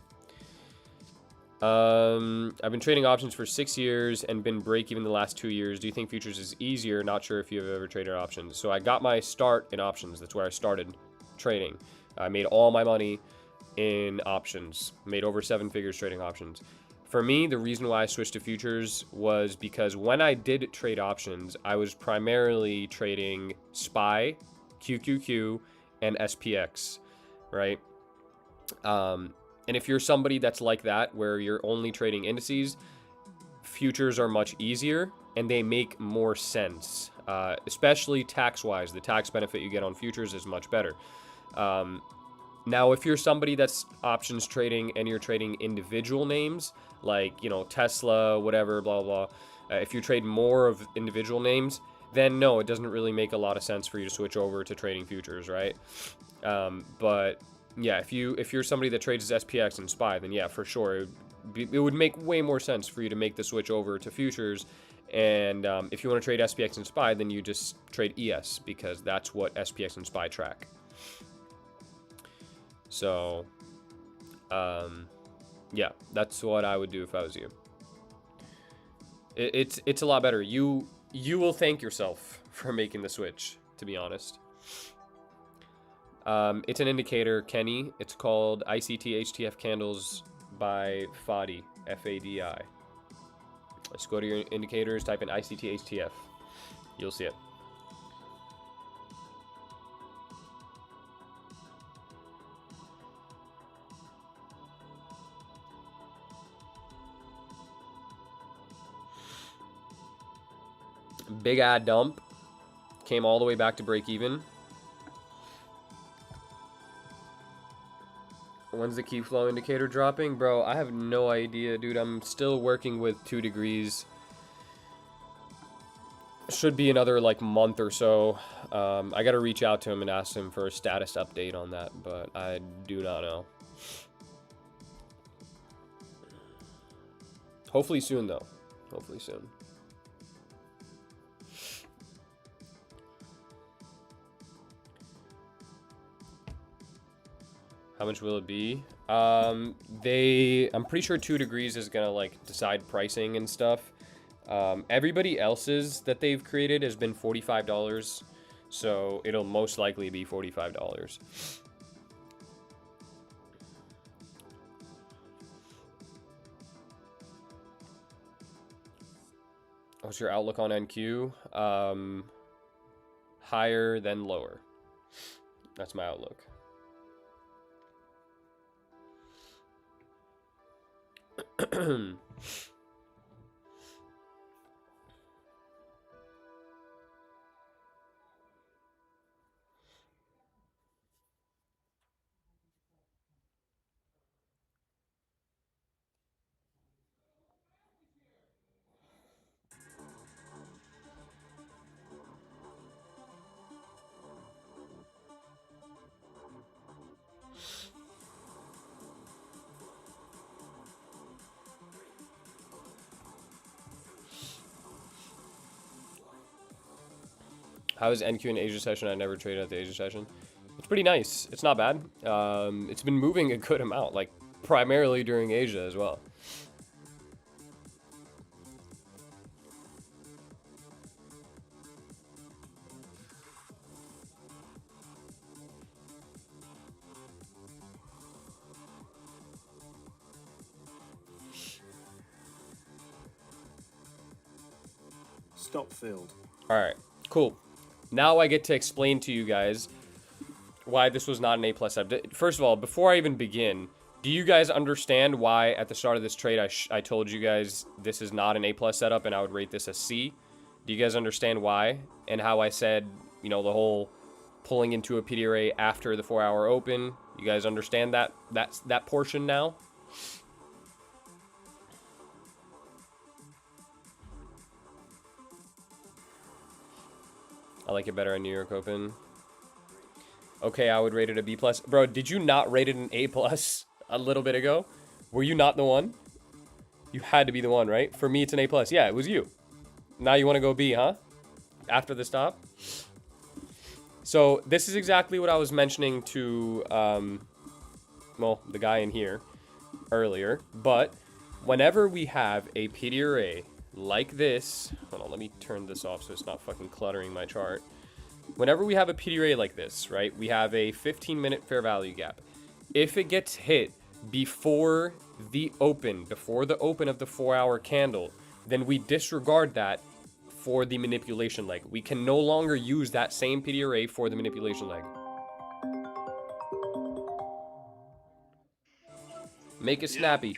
I've been trading options for 6 years and been break even the last 2 years. Do you think futures is easier? Not sure if you've ever traded options. So I got my start in options. That's where I started trading. I made all my money in options. Made over 7 figures trading options. For me, the reason why I switched to futures was because when I did trade options, I was primarily trading SPY, QQQ, and SPX, right? And if you're somebody that's like that, where you're only trading indices, futures are much easier and they make more sense, especially tax-wise. The tax benefit you get on futures is much better. Now, if you're somebody that's options trading and you're trading individual names, like, you know, Tesla, whatever, blah, blah, if you trade more of individual names, then no, it doesn't really make a lot of sense for you to switch over to trading futures, right? But yeah, if you're somebody that trades as SPX and SPY, then yeah, for sure, it would make way more sense for you to make the switch over to futures. And if you want to trade SPX and SPY, then you just trade ES, because that's what SPX and SPY track. So, yeah, that's what I would do if I was you. It's a lot better. You will thank yourself for making the switch, to be honest. It's an indicator, Kenny. It's called ICT HTF candles by Fadi, F-A-D-I. Let's go to your indicators, type in ICT HTF. You'll see it. Big ad dump. Came all the way back to break even. When's the key flow indicator dropping? Bro, I have no idea, dude. I'm still working with 2 degrees. Should be another, like, month or so. I gotta reach out to him and ask him for a status update on that, but I do not know. Hopefully soon, though. Hopefully soon. How much will it be? I'm pretty sure 2 degrees is gonna, like, decide pricing and stuff. Everybody else's that they've created has been $45, so it'll most likely be $45. What's your outlook on NQ? Higher than lower. That's my outlook. How is NQ in Asia session? I never traded at the Asia session. It's pretty nice. It's not bad. It's been moving a good amount, like primarily during Asia as well. Stop filled. All right, cool. Now I get to explain to you guys why this was not an A+ setup. First of all, before I even begin, do you guys understand why at the start of this trade I told you guys this is not an A+ setup and I would rate this a C? Do you guys understand why? And how I said, you know, the whole pulling into a PD array after the 4-hour open. You guys understand that portion now? I like it better on New York Open. Okay, I would rate it a B+. Bro, did you not rate it an A+ a little bit ago? Were you not the one? You had to be the one, right? For me, it's an A+. Yeah, it was you. Now you want to go B, huh? After the stop? So this is exactly what I was mentioning to, well, the guy in here earlier. But whenever we have a PD array like this, hold on, let me turn this off so it's not fucking cluttering my chart. Whenever we have a PD array like this, right, we have a 15-minute fair value gap. If it gets hit before the open of the 4-hour candle, then we disregard that for the manipulation leg. We can no longer use that same PD array for the manipulation leg. Make it snappy.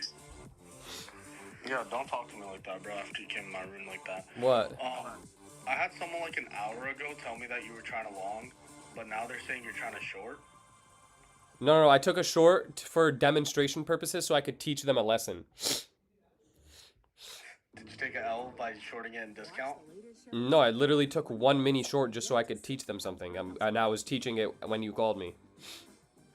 Yeah, don't talk to me like that, bro, after you came in my room like that. What? I had someone like an hour ago tell me that you were trying to long, but now they're saying you're trying to short. No, I took a short for demonstration purposes so I could teach them a lesson. Did you take an L by shorting it in discount? No, I literally took one mini short just so I could teach them something. And I was teaching it when you called me.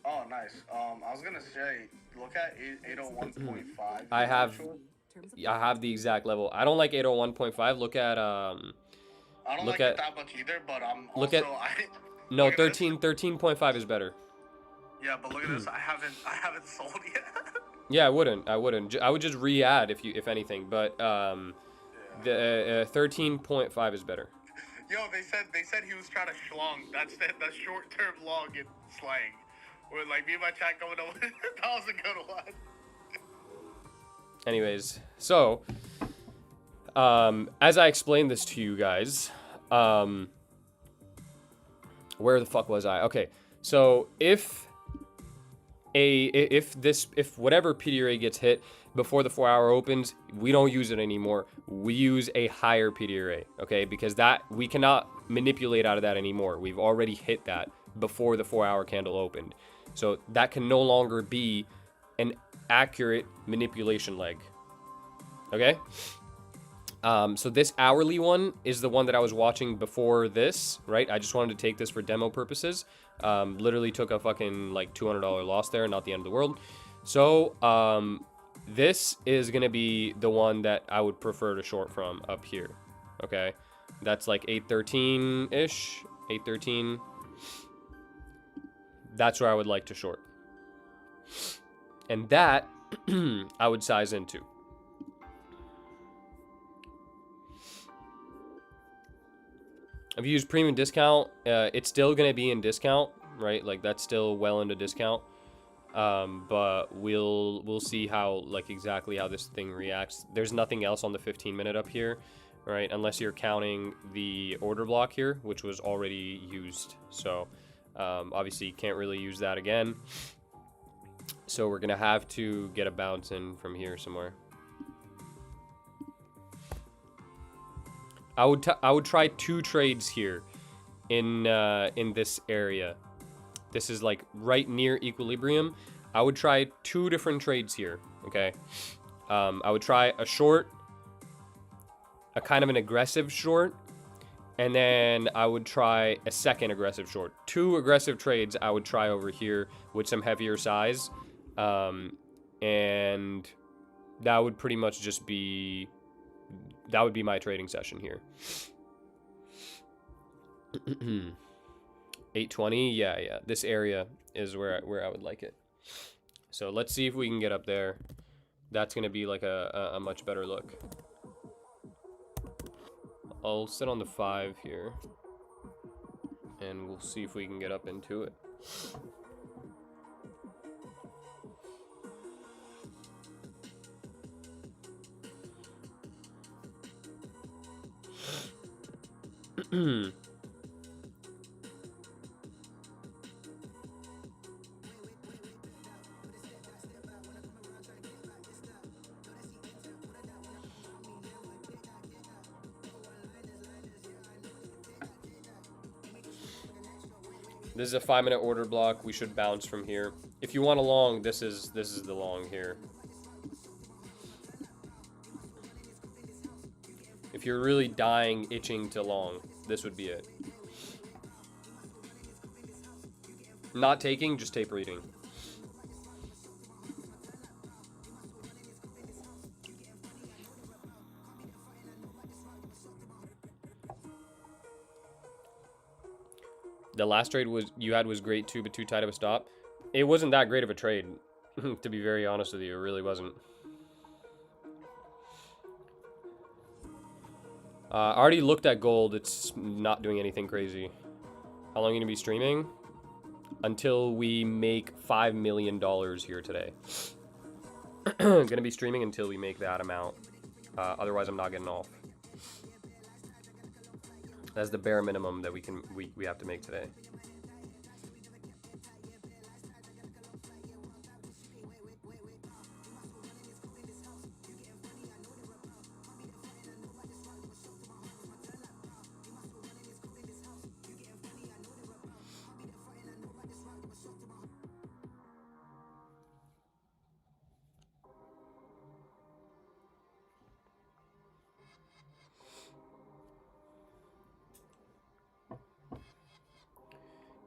Oh, nice. I was gonna say, look at 801.5. I have the exact level. I don't like 801.5. Look at I don't like it that much either, but I'm look also at no 13.5 is better. Yeah, but look at this. I haven't sold yet. Yeah, I wouldn't. I would just re-add if anything, but the 13.5 is better. Yo, they said he was trying to schlong. That's short-term long in slang. Where like me and my chat going over. That was a good one. Anyways, so as I explained this to you guys, where the fuck was I? Okay, so if if whatever PDRA gets hit before the 4-hour opens, we don't use it anymore. We use a higher PDRA, okay? Because that we cannot manipulate out of that anymore. We've already hit that before the 4-hour candle opened. So that can no longer be an accurate manipulation leg. Okay? So this hourly one is the one that I was watching before this, right? I just wanted to take this for demo purposes. Literally took a fucking like $200 loss there, not the end of the world. So this is gonna be the one that I would prefer to short from up here. Okay, that's like 813-ish, 813. That's where I would like to short, and that I would size into. If you use premium discount, it's still going to be in discount, right? Like that's still well into discount. But we'll see how, like, exactly how this thing reacts. There's nothing else on the 15-minute up here, right? Unless you're counting the order block here, which was already used. So obviously you can't really use that again. So we're going to have to get a bounce in from here somewhere. I would try 2 trades here in this area. This is like right near equilibrium. I would try 2 different trades here. Okay, I would try a short, a kind of an aggressive short, and then I would try a second aggressive short. 2 aggressive trades I would try over here with some heavier size, and that would pretty much just be. That would be my trading session here. 820, yeah. This area is where I would like it. So let's see if we can get up there. That's gonna be like a much better look. I'll sit on the 5 here, and we'll see if we can get up into it. This is a 5-minute order block. We should bounce from here. If you want a long, this is the long here. If you're really dying, itching to long, this would be it. Not taking, just tape reading. The last trade you had was great too, but too tight of a stop. It wasn't that great of a trade, to be very honest with you. It really wasn't. I already looked at gold. It's not doing anything crazy. How long are you gonna be streaming? Until we make $5 million here today. Gonna be streaming until we make that amount. Otherwise, I'm not getting off. That's the bare minimum that we have to make today.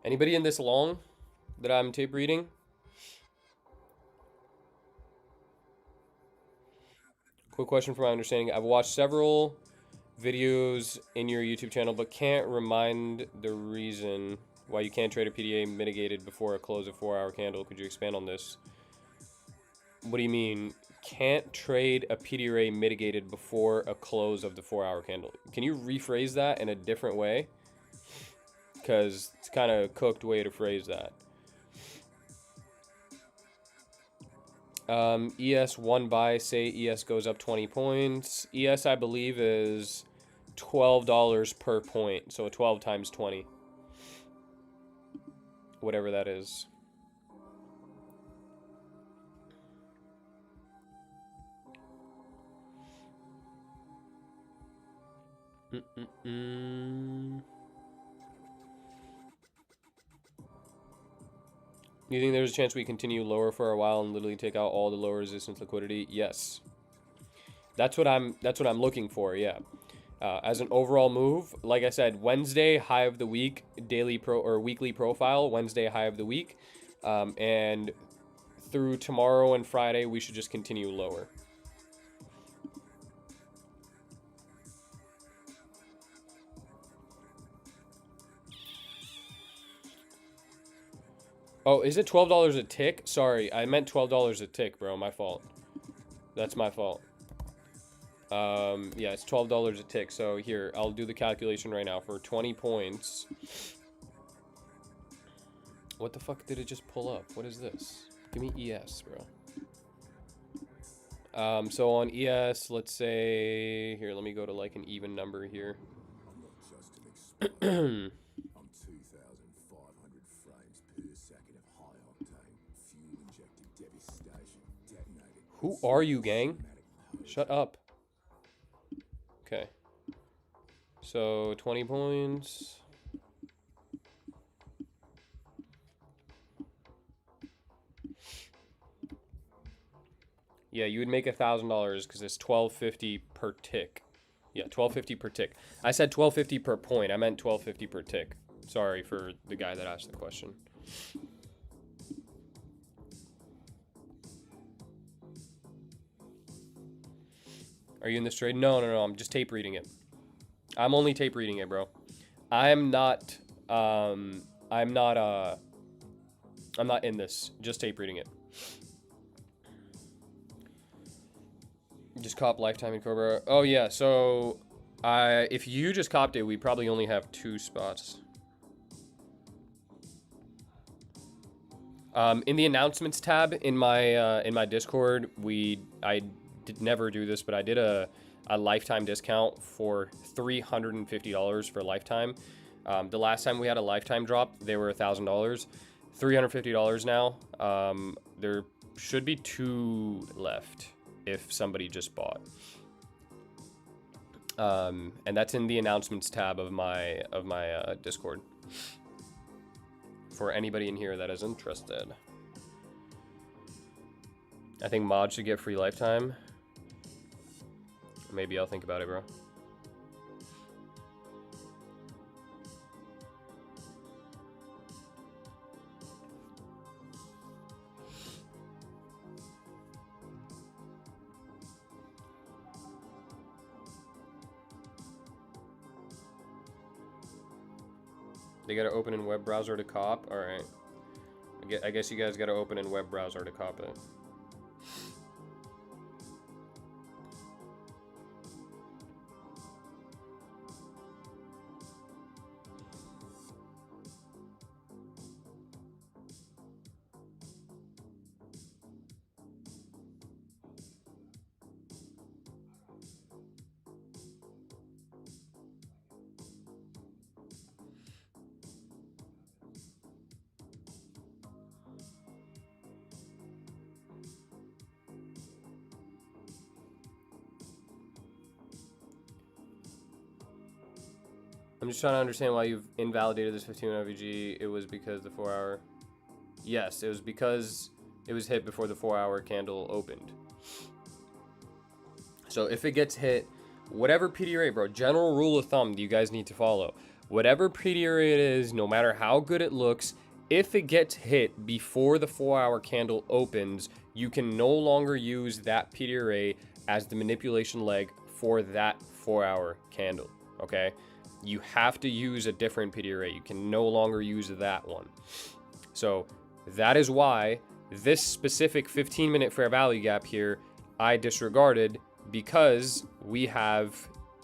Anybody in this long that I'm tape reading? Quick question for my understanding. I've watched several videos in your YouTube channel, but can't remind the reason why you can't trade a PDA mitigated before a close of 4-hour candle. Could you expand on this? What do you mean? Can't trade a PDA mitigated before a close of the 4-hour candle. Can you rephrase that in a different way? Because it's kind of a cooked way to phrase that. ES 1 buy, say ES goes up 20 points. ES, I believe, is $12 per point. So 12 times 20. Whatever that is. You think there's a chance we continue lower for a while and literally take out all the lower resistance liquidity? Yes. That's what I'm looking for, yeah. As an overall move, like I said, Wednesday high of the week, weekly profile, Wednesday high of the week, and through tomorrow and Friday we should just continue lower. Oh, is it $12 a tick? Sorry, I meant $12 a tick, bro. My fault. That's my fault. Yeah, it's $12 a tick. So here, I'll do the calculation right now for 20 points. What the fuck did it just pull up? What is this? Give me ES, bro. So on ES, let's say here, let me go to like an even number here. I'm 2,500 frames per second of high octane, fuel injected devastation, detonated. Who are you, gang? Shut up. Okay. So 20 points. Yeah, you would make $1,000 because it's $12.50 per tick. Yeah, $12.50 per tick. I said $12.50 per point. I meant $12.50 per tick. Sorry for the guy that asked the question. Are you in this trade? No, I'm just tape reading it. I'm only tape reading it, bro. I'm not in this. Just tape reading it. Just cop lifetime in Cobra. Oh yeah, so if you just copped it, we probably only have 2 spots. In the announcements tab in my Discord, I did never do this, but I did a lifetime discount for $350 for lifetime. The last time we had a lifetime drop, they were $1,000. $350 now. There should be 2 left if somebody just bought. And that's in the announcements tab of my Discord. For anybody in here that is interested. I think mods should get free lifetime. Maybe I'll think about it, bro. They gotta open in web browser to cop? Alright. I guess you guys gotta open in web browser to cop it. I'm just trying to understand why you've invalidated this 15-minute FVG. It was because the 4-hour... Yes, it was because it was hit before the 4-hour candle opened. So if it gets hit, whatever PD rate, bro, general rule of thumb you guys need to follow. Whatever PD rate it is, no matter how good it looks, if it gets hit before the 4-hour candle opens, you can no longer use that PD rate as the manipulation leg for that 4-hour candle, okay? You have to use a different PD rate. You can no longer use that one. So that is why this specific 15-minute fair value gap here I disregarded, because we have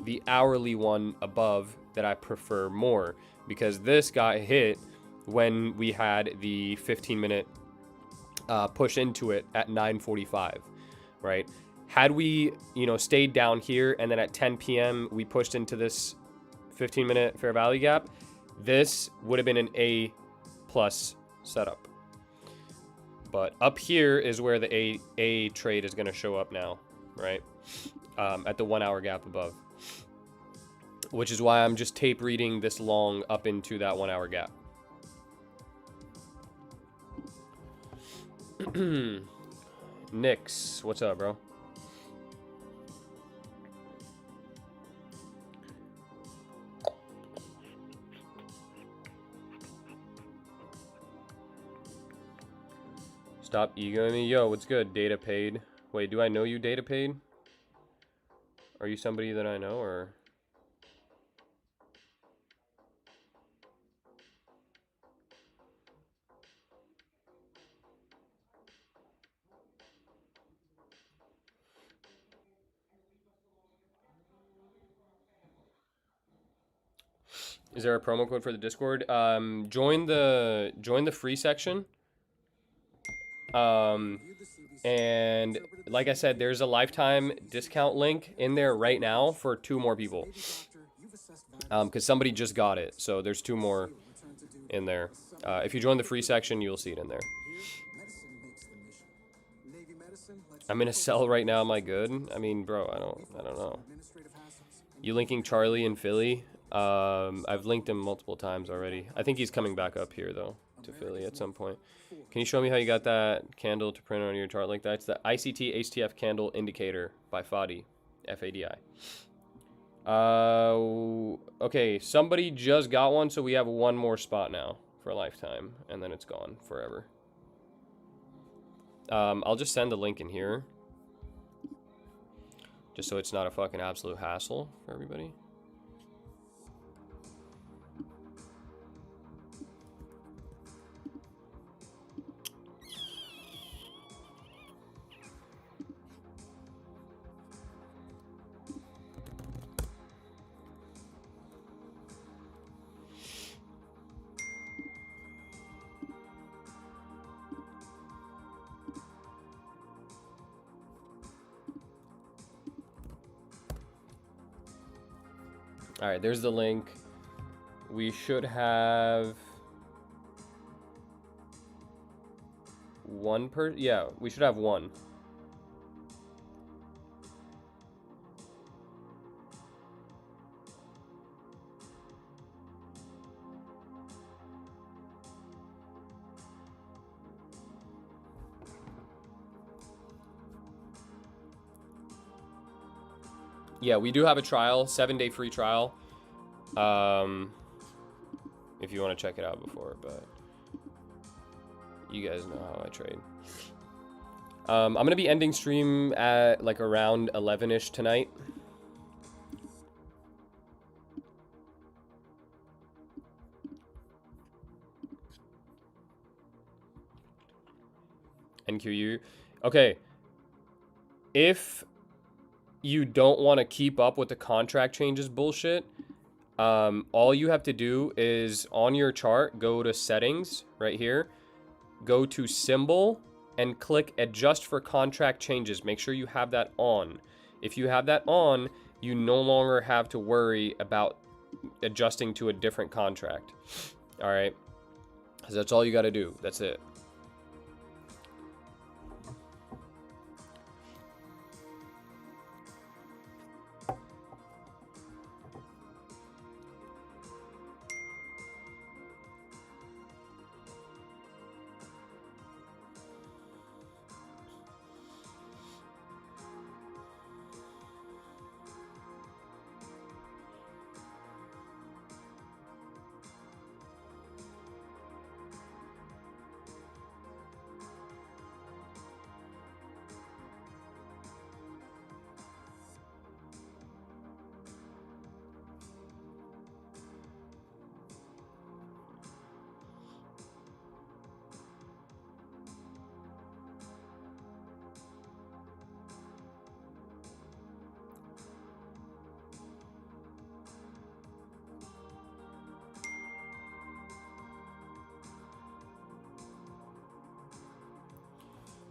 the hourly one above that I prefer more, because this got hit when we had the 15-minute push into it at 9:45, right? Had we, stayed down here and then at 10 p.m. we pushed into this 15-minute fair value gap, this would have been an A plus setup. But up here is where the A trade is going to show up now, right? At the 1-hour gap above. which is why I'm just tape reading this long up into that 1 hour gap. Nix, what's up, bro? Stop egoing me. Yo, what's good? Data paid. Wait, do I know you, Data paid? Are you somebody that I know, or? Is there a promo code for the Discord? Join the free section. And like I said, there's a lifetime discount link in there right now for 2 more people. Because somebody just got it, so there's 2 more in there. If you join the free section, you'll see it in there. I'm in a cell right now. Am I good? I mean, bro, I don't know. You linking Charlie in Philly? I've linked him multiple times already. I think he's coming back up here though to Philly at some point. Can you show me how you got that candle to print on your chart like that? It's the ICT HTF candle indicator by Fadi, F-A-D-I. Okay, somebody just got one, so we have 1 more spot now for a lifetime, and then it's gone forever. I'll just send the link in here, just so it's not a fucking absolute hassle for everybody. All right, there's the link. We should have 1 per, yeah, we should have 1. Yeah, we do have a trial, 7-day free trial. If you want to check it out before, but you guys know how I trade. I'm gonna be ending stream at like around 11-ish tonight. NQU. Okay. If you don't want to keep up with the contract changes bullshit, all you have to do is on your chart, go to settings right here, go to symbol and click adjust for contract changes. Make sure you have that on. If you have that on, you no longer have to worry about adjusting to a different contract. All right. So that's all you got to do. That's it.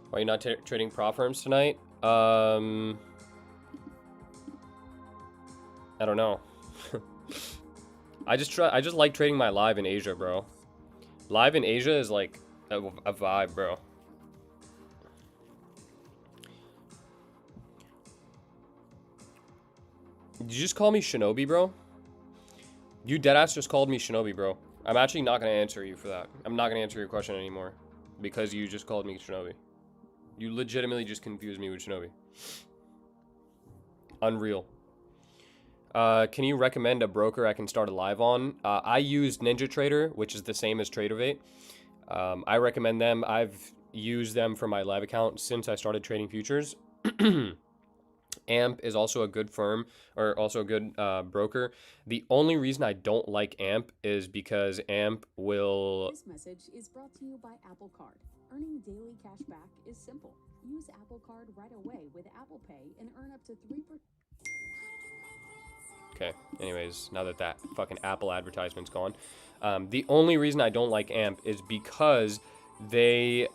Why are you not trading prop firms tonight? I don't know. I just like trading my live in Asia, bro. Live in Asia is like a vibe, bro. Did you just call me Shinobi, bro? You deadass just called me Shinobi, bro. I'm actually not going to answer you for that. I'm not going to answer your question anymore. Because you just called me Shinobi. You legitimately just confused me with Shinobi. Unreal. Can you recommend a broker I can start a live on? I use NinjaTrader, which is the same as TraderVate. I recommend them. I've used them for my live account since I started trading futures. AMP is also a good firm, or also a good broker. The only reason I don't like AMP is because AMP will... This message is brought to you by Apple Card. Earning daily cash back is simple. Use Apple Card right away with Apple Pay and earn up to 3%. Okay, anyways, now that that fucking Apple advertisement's gone. The only reason I don't like AMP is because they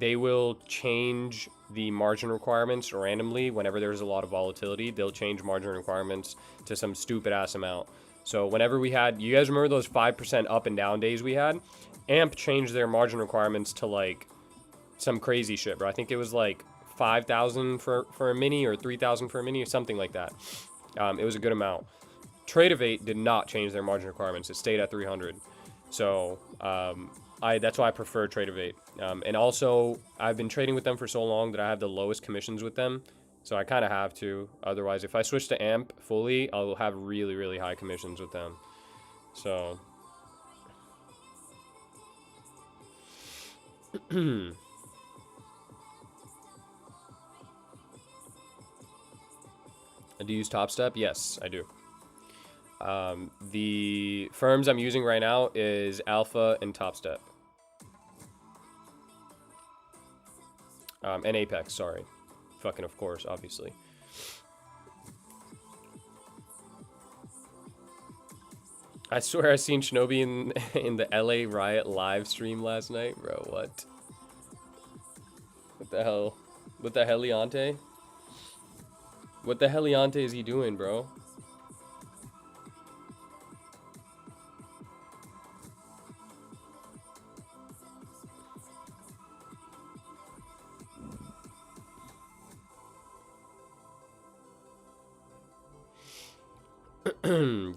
will change the margin requirements randomly whenever there's a lot of volatility. They'll change margin requirements to some stupid ass amount. So whenever we had, you guys remember those 5% up and down days we had? AMP changed their margin requirements to like some crazy shit, bro. I think it was like 5,000 for a mini or 3,000 for a mini or something like that. It was a good amount. TradeOvate did not change their margin requirements. It stayed at 300. So that's why I prefer TradeOvate. And also, I've been trading with them for so long that I have the lowest commissions with them. So I kind of have to. Otherwise, if I switch to AMP fully, I'll have really, really high commissions with them. So... Do you use Top Step? Yes, I do. The firms I'm using right now is Alpha and Top Step. And Apex, sorry. Fucking of course, obviously. I swear I seen Shinobi in the LA Riot live stream last night, bro. What? What the hell? What the heliante? What the heliante is he doing, bro?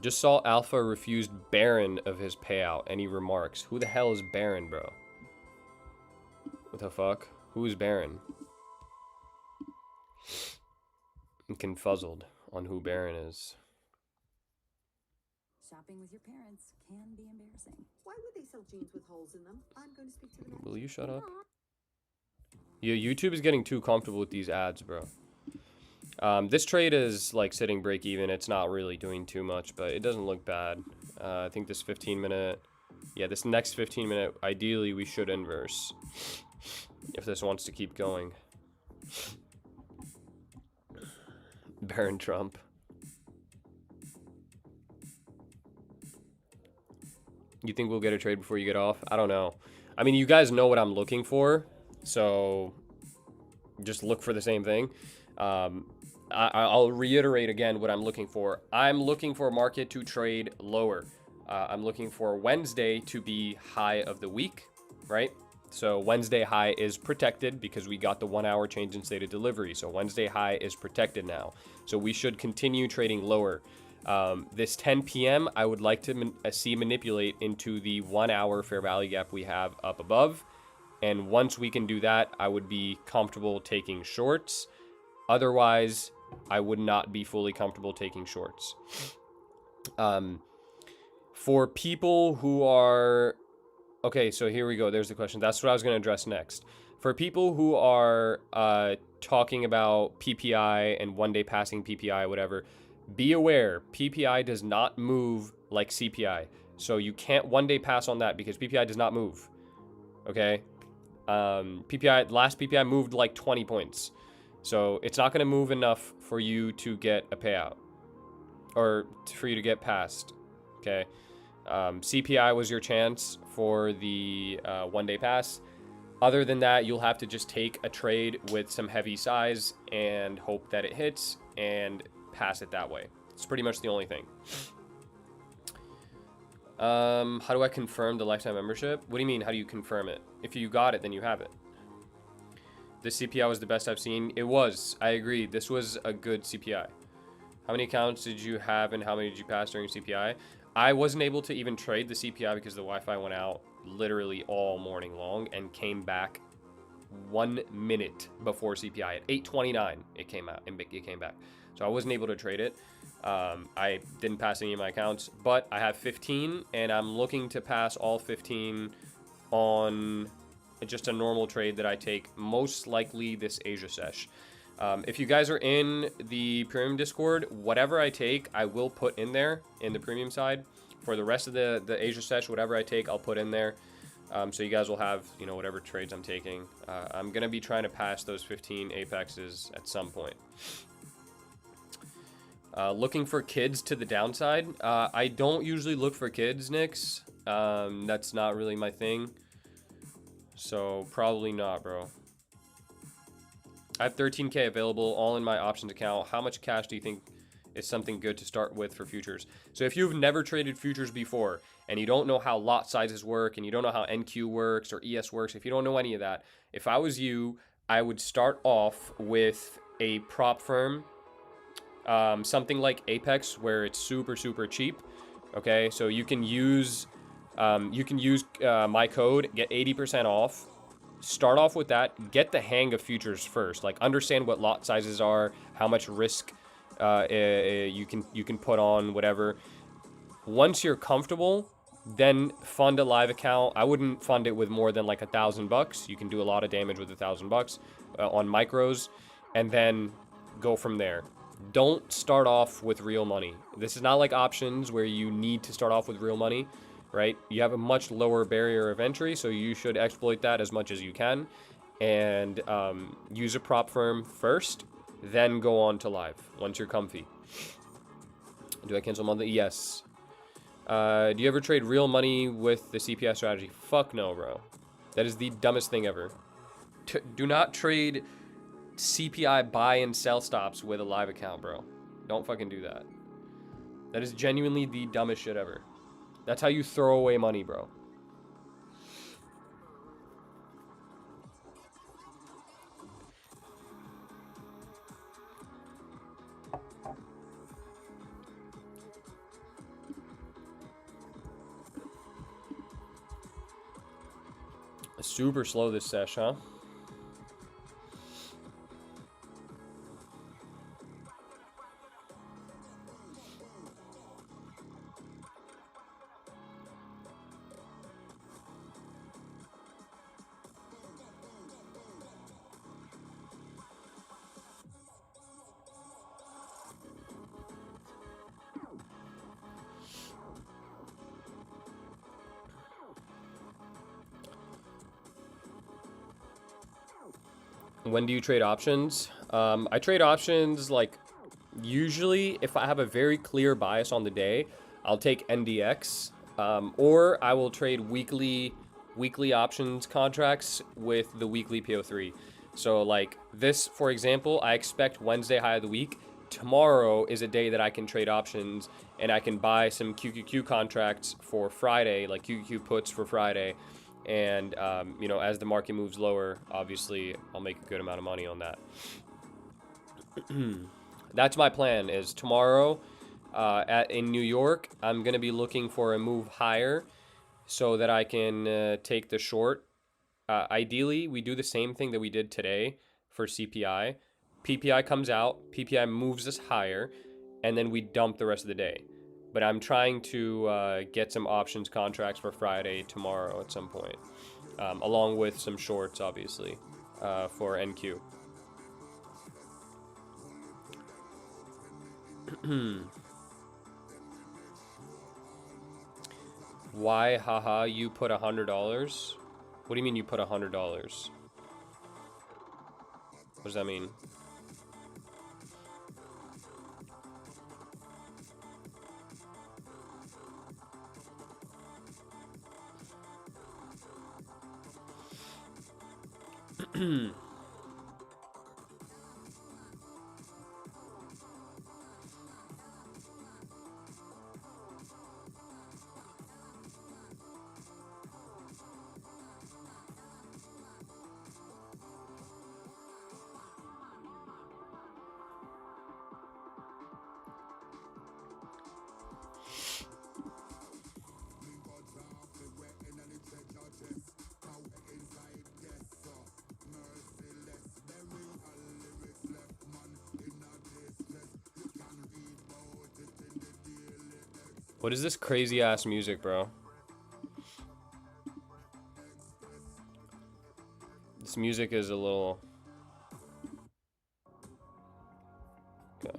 Just saw Alpha refused Baron of his payout. Any remarks? Who the hell is Baron, bro? What the fuck? Who is Baron? I'm confuzzled on who Baron is. Shopping with your parents can be embarrassing. Why would they sell jeans with holes in them? I'm going to speak to them. Will you shut up? Yeah, YouTube is getting too comfortable with these ads, bro. This trade is like sitting break even. It's not really doing too much, but it doesn't look bad. I think this 15-minute, yeah, this next 15-minute, ideally we should inverse if this wants to keep going. Baron Trump. You think we'll get a trade before you get off? I don't know. I mean, you guys know what I'm looking for, so just look for the same thing. I'll reiterate again what I'm looking for. I'm looking for a market to trade lower. I'm looking for Wednesday to be high of the week, right? So Wednesday high is protected because we got the 1 hour change in state of delivery. So Wednesday high is protected now. So we should continue trading lower. This 10 p.m. I would like to see manipulate into the 1 hour fair value gap we have up above. And once we can do that, I would be comfortable taking shorts. Otherwise, I would not be fully comfortable taking shorts. For people who are... Okay, so here we go. There's the question. That's what I was going to address next. For people who are talking about PPI and one-day passing PPI, whatever, be aware, PPI does not move like CPI. So you can't one-day pass on that because PPI does not move. Okay? Last PPI moved like 20 points. So it's not going to move enough for you to get a payout. Or for you to get passed. Okay? CPI was your chance for the one-day pass. Other than that, you'll have to just take a trade with some heavy size and hope that it hits and pass it that way. It's pretty much the only thing. How do I confirm the lifetime membership? What do you mean, how do you confirm it? If you got it, then you have it. This CPI was the best I've seen. It was. I agree. This was a good CPI. How many accounts did you have and how many did you pass during CPI? I wasn't able to even trade the CPI because the Wi-Fi went out literally all morning long and came back 1 minute before CPI at 8:29. It came back, so I wasn't able to trade it. I didn't pass any of my accounts, but I have 15, and I'm looking to pass all 15 on just a normal trade that I take, most likely this Asia sesh. If you guys are in the premium Discord, whatever I take, I will put in there in the premium side. For the rest of the Asia sesh, whatever I take, I'll put in there. So you guys will have, you know, whatever trades I'm taking. I'm going to be trying to pass those 15 apexes at some point. Looking for kids to the downside. I don't usually look for kids, Nix. That's not really my thing. So probably not, bro. I have 13K available, all in my options account. How much cash do you think is something good to start with for futures? So if you've never traded futures before and you don't know how lot sizes work and you don't know how NQ works or ES works, if you don't know any of that, if I was you, I would start off with a prop firm, something like Apex, where it's super, super cheap. Okay, so you can use my code, get 80% off. Start off with that. Get the hang of futures first. Like, understand what lot sizes are, how much risk you can put on, whatever. Once you're comfortable, then fund a live account. I wouldn't fund it with more than like $1,000. You can do a lot of damage with $1,000 on micros, and then go from there. Don't start off with real money. This is not like options where you need to start off with real money, right? You have a much lower barrier of entry, so you should exploit that as much as you can, and use a prop firm first, then go on to live once you're comfy. Do I cancel monthly? Yes. Do you ever trade real money with the CPI strategy? Fuck no, bro. That is the dumbest thing ever. Do not trade CPI buy and sell stops with a live account, bro. Don't fucking do that. That is genuinely the dumbest shit ever. That's how you throw away money, bro. Super slow this sesh, huh? When do you trade options? I trade options like usually if I have a very clear bias on the day, I'll take NDX, or I will trade weekly options contracts with the weekly PO3. So like this, for example, I expect Wednesday high of the week. Tomorrow is a day that I can trade options and I can buy some QQQ contracts for Friday, like QQQ puts for Friday. And, you know, as the market moves lower, obviously, I'll make a good amount of money on that. That's my plan, is tomorrow in New York, I'm going to be looking for a move higher so that I can take the short. Ideally, we do the same thing that we did today for CPI. PPI comes out, PPI moves us higher, and then we dump the rest of the day. But I'm trying to get some options contracts for Friday tomorrow at some point, along with some shorts, obviously, for NQ. Why, haha, you put $100? What do you mean you put $100? What does that mean? What is this crazy ass music, bro? This music is a little... Okay.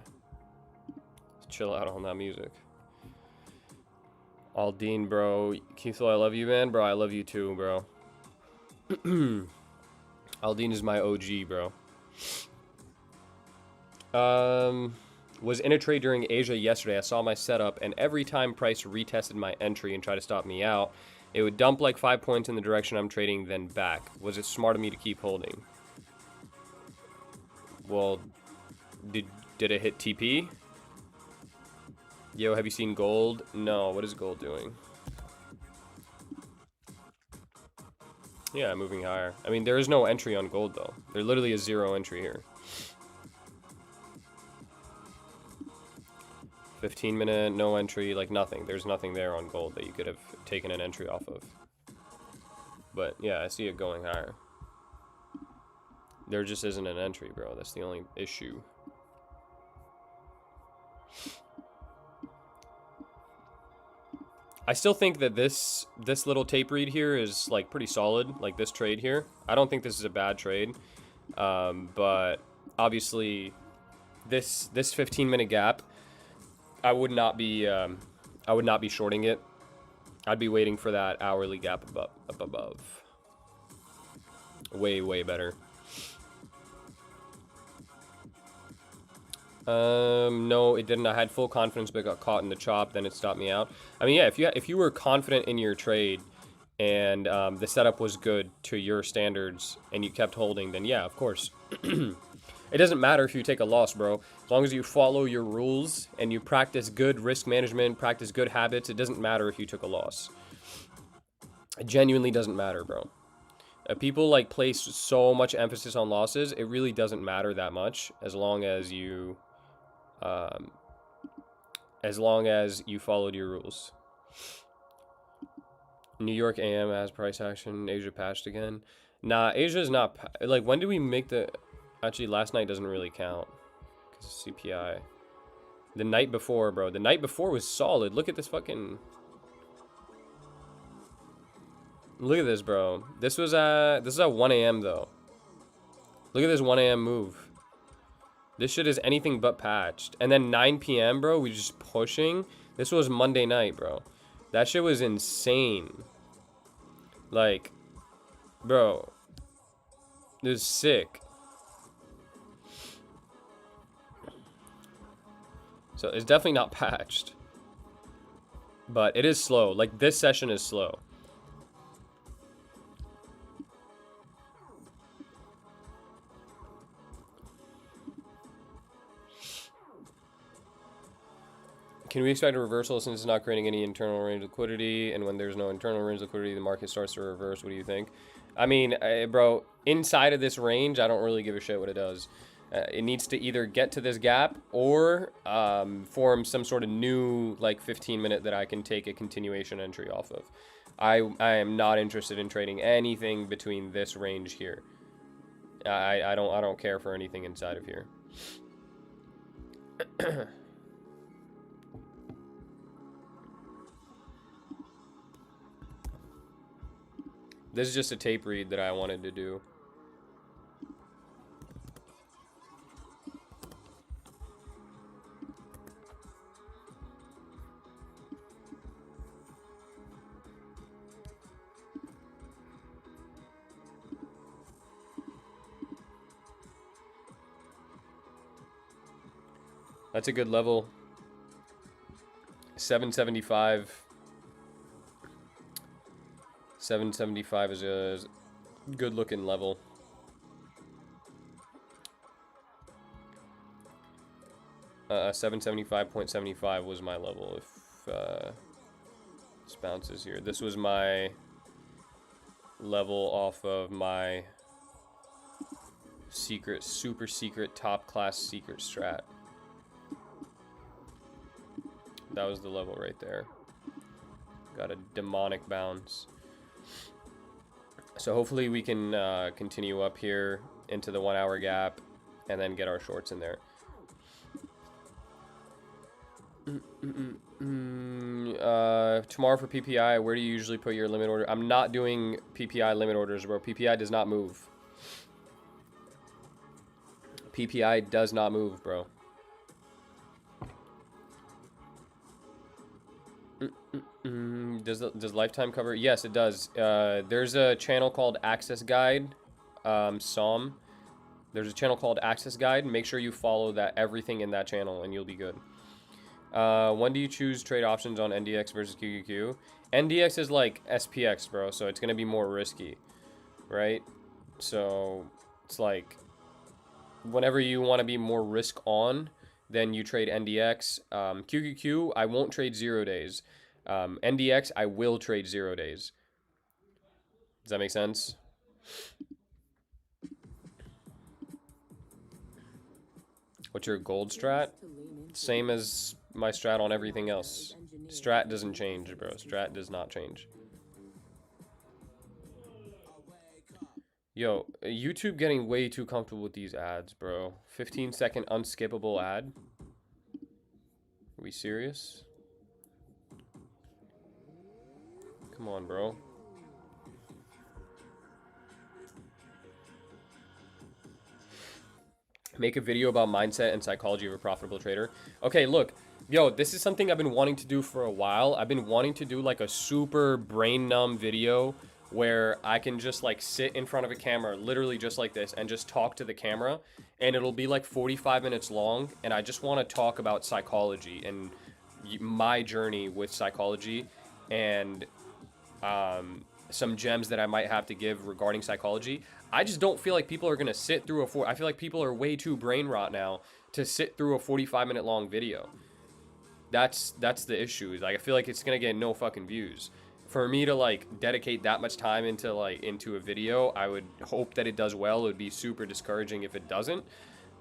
Let's chill out on that music. Aldine, bro. Keithel, I love you, man. Bro, I love you too, bro. Aldine is my OG, bro. Was in a trade during Asia yesterday. I saw my setup, and every time price retested my entry and tried to stop me out, it would dump like 5 points in the direction I'm trading, then back. Was it smart of me to keep holding? Well, did it hit TP? Yo, have you seen gold? No, what is gold doing? Yeah, moving higher. I mean, there is no entry on gold, though. There literally is 0 entry here. 15-minute, no entry, like nothing. There's nothing there on gold that you could have taken an entry off of. But, yeah, I see it going higher. There just isn't an entry, bro. That's the only issue. I still think that this little tape read here is like pretty solid, like this trade here. I don't think this is a bad trade, but obviously this 15-minute gap, I would not be shorting it. I'd be waiting for that hourly gap up above. Way better. No, it didn't. I had full confidence, but got caught in the chop. Then it stopped me out. I mean, yeah, if you were confident in your trade, and the setup was good to your standards, and you kept holding, then yeah, of course. It doesn't matter if you take a loss, bro. As long as you follow your rules and you practice good risk management, practice good habits, it doesn't matter if you took a loss. It genuinely doesn't matter, bro. People like place so much emphasis on losses. It really doesn't matter that much as long as you followed your rules. New York AM has price action. Asia patched again. Nah, Asia's not. Like, when do we make the... Actually, last night doesn't really count. Because CPI. The night before, bro. The night before was solid. Look at this fucking... Look at this, bro. This is at 1 a.m. though. Look at this 1 a.m. move. This shit is anything but patched. And then 9 p.m., bro, we just pushing. This was Monday night, bro. That shit was insane. Like, bro. This is sick. So it's definitely not patched. But it is slow. Like, this session is slow. Can we expect a reversal since it's not creating any internal range liquidity? And when there's no internal range liquidity, the market starts to reverse. What do you think? I mean, bro, inside of this range, I don't really give a shit what it does. It needs to either get to this gap or form some sort of new, like, 15-minute that I can take a continuation entry off of. I am not interested in trading anything between this range here. I don't care for anything inside of here. This is just a tape read that I wanted to do. That's a good level. 775. 775 is a good looking level. Uh, 775.75 was my level if this bounces here. This was my level off of my secret, super secret, top class secret strat. That was the level right there. Got a demonic bounce. So hopefully we can continue up here into the 1 hour gap and then get our shorts in there. Tomorrow for PPI, where do you usually put your limit order? I'm not doing PPI limit orders, bro. PPI does not move. PPI does not move, bro. Does lifetime cover? Yes, it does. There's a channel called Access Guide. Som. There's a channel called Access Guide. Make sure you follow that everything in that channel, and you'll be good. When do you choose trade options on NDX versus QQQ? NDX is like SPX, bro, so it's gonna be more risky, right? So it's like whenever you want to be more risk on, then you trade NDX. QQQ, I won't trade 0 days. NDX, I will trade 0 days. Does that make sense? What's your gold strat? Same as my strat on everything else. Strat doesn't change, bro. Strat does not change. Yo, YouTube getting way too comfortable with these ads, bro. 15-second unskippable ad. Are we serious? Come on, bro. Make a video about mindset and psychology of a profitable trader. Okay, look. Yo, this is something I've been wanting to do for a while. I've been wanting to do like a super brain numb video where I can just like sit in front of a camera, literally just like this, and just talk to the camera. And it'll be like 45 minutes long. And I just want to talk about psychology and my journey with psychology and some gems that I might have to give regarding psychology. I just don't feel like people are going to sit through I feel like people are way too brain rot now to sit through a 45-minute long video. That's the issue. Like, I feel like it's going to get no fucking views. For me to like dedicate that much time into a video, I would hope that it does well. It would be super discouraging if it doesn't.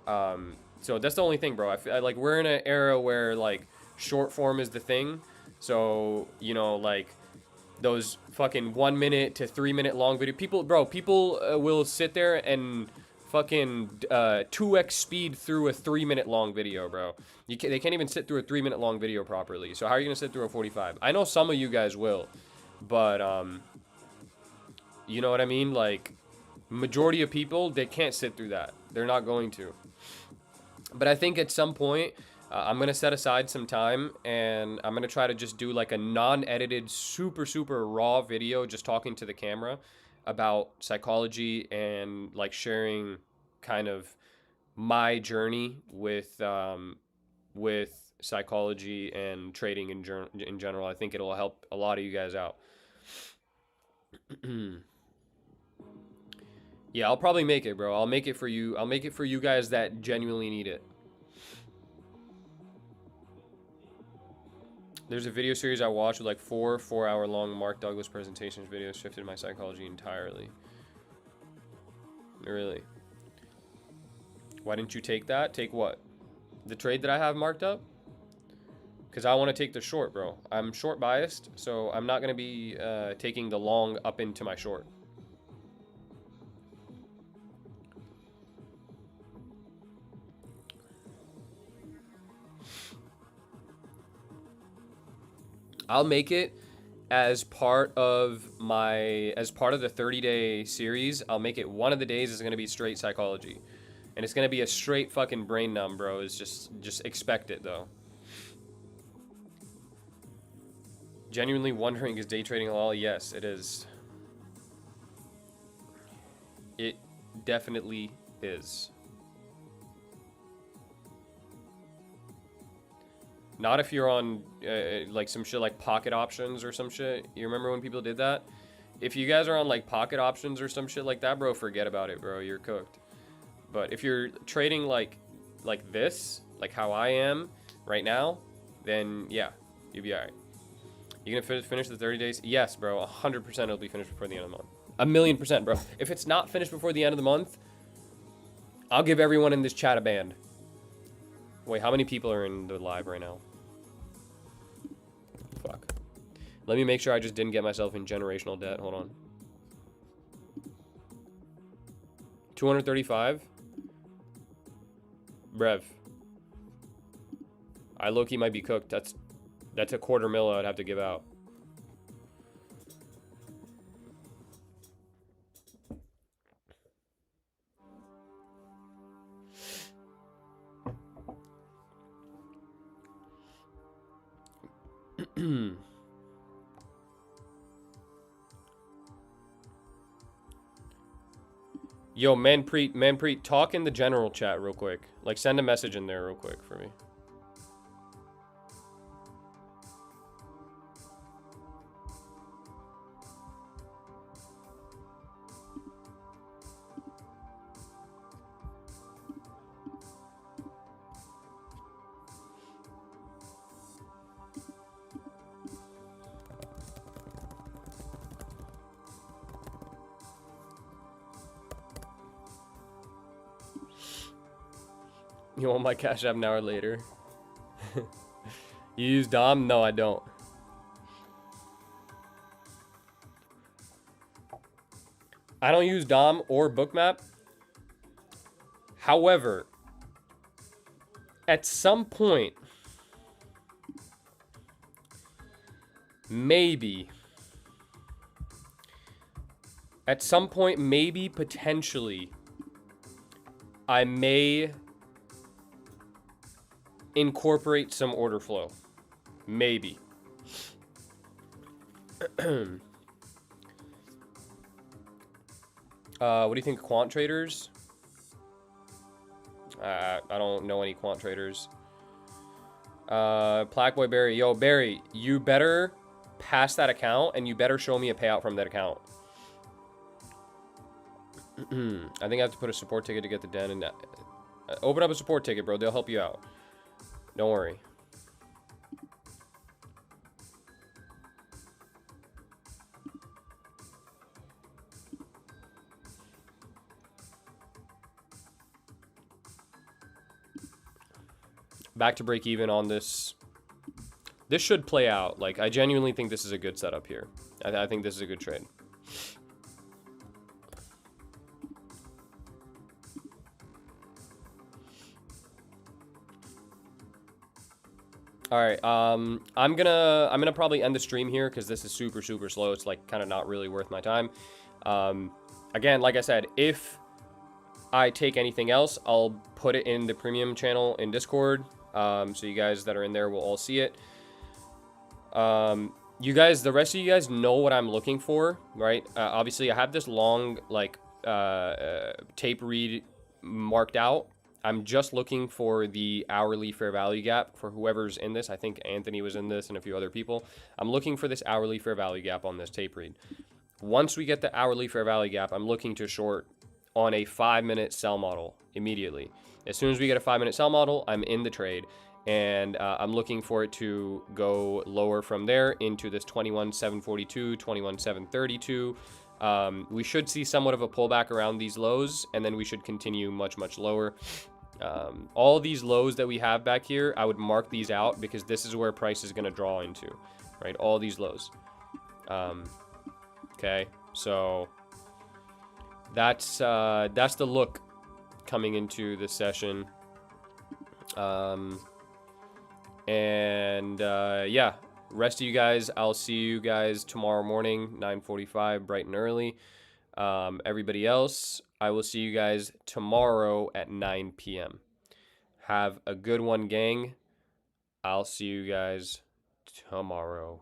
So that's the only thing, bro. I feel like we're in an era where like short form is the thing. So, you know, like those fucking 1 minute to 3 minute long video. People will sit there and fucking 2x speed through a 3 minute long video, bro. They can't even sit through a 3 minute long video properly. So how are you gonna sit through a 45? I know some of you guys will, but you know what I mean? Like, majority of people, they can't sit through that. They're not going to. But I think at some point, I'm going to set aside some time and I'm going to try to just do like a non-edited, super, super raw video, just talking to the camera about psychology and like sharing kind of my journey with psychology and trading in general. I think it'll help a lot of you guys out. Yeah, I'll probably make it, bro. I'll make it for you. I'll make it for you guys that genuinely need it. There's a video series I watched with like 4 hour-long Mark Douglas presentations. Videos shifted my psychology entirely. Really? Why didn't you take that? Take what? The trade that I have marked up? Because I want to take the short, bro. I'm short biased, so I'm not going to be taking the long up into my short. I'll make it as part of the 30-day series. I'll make it one of the days is going to be straight psychology. And it's going to be a straight fucking brain numb, bro. It's just expect it, though. Genuinely wondering, is day trading halal? Yes, it is. It definitely is. Not if you're on like some shit like pocket options or some shit. You remember when people did that? If you guys are on like pocket options or some shit like that, bro, forget about it, bro. You're cooked. But if you're trading like this, like how I am right now, then yeah, you'll be all right. You gonna finish the 30 days? Yes, bro. 100% it'll be finished before the end of the month. 1,000,000%, bro. If it's not finished before the end of the month, I'll give everyone in this chat a ban. Wait, how many people are in the live right now? Fuck. Let me make sure I just didn't get myself in generational debt. Hold on. 235? Brev. I low-key might be cooked. That's a $250,000 I'd have to give out. Yo, Manpreet, talk in the general chat real quick. Like, send a message in there real quick for me. You want my Cash App an hour later? You use Dom? No, I don't. I don't use Dom or Bookmap. However, at some point, maybe, potentially, I may incorporate some order flow. Maybe. What do you think, quant traders? I don't know any quant traders. Plaqueboy Barry. Yo, Barry, you better pass that account and you better show me a payout from that account. I think I have to put a support ticket to get the den and open up a support ticket, bro. They'll help you out. Don't worry. Back to break even on this. This should play out. Like, I genuinely think this is a good setup here. I think this is a good trade. All right, I'm gonna probably end the stream here because this is super slow. It's like kind of not really worth my time. Again, like I said, if I take anything else, I'll put it in the premium channel in Discord, so you guys that are in there will all see it. You guys, the rest of you guys know what I'm looking for, right? Obviously, I have this long like tape read marked out. I'm just looking for the hourly fair value gap for whoever's in this. I think Anthony was in this and a few other people. I'm looking for this hourly fair value gap on this tape read. Once we get the hourly fair value gap, I'm looking to short on a 5-minute sell model immediately. As soon as we get a 5-minute sell model, I'm in the trade. And I'm looking for it to go lower from there into this 21,742, 21,732. We should see somewhat of a pullback around these lows, and then we should continue much lower. All these lows that we have back here, I would mark these out because this is where price is going to draw into, right? All these lows. Okay, so that's the look coming into this session. Yeah, rest of you guys, I'll see you guys tomorrow morning, 9:45, bright and early. Everybody else, I will see you guys tomorrow at 9 p.m. Have a good one, gang. I'll see you guys tomorrow.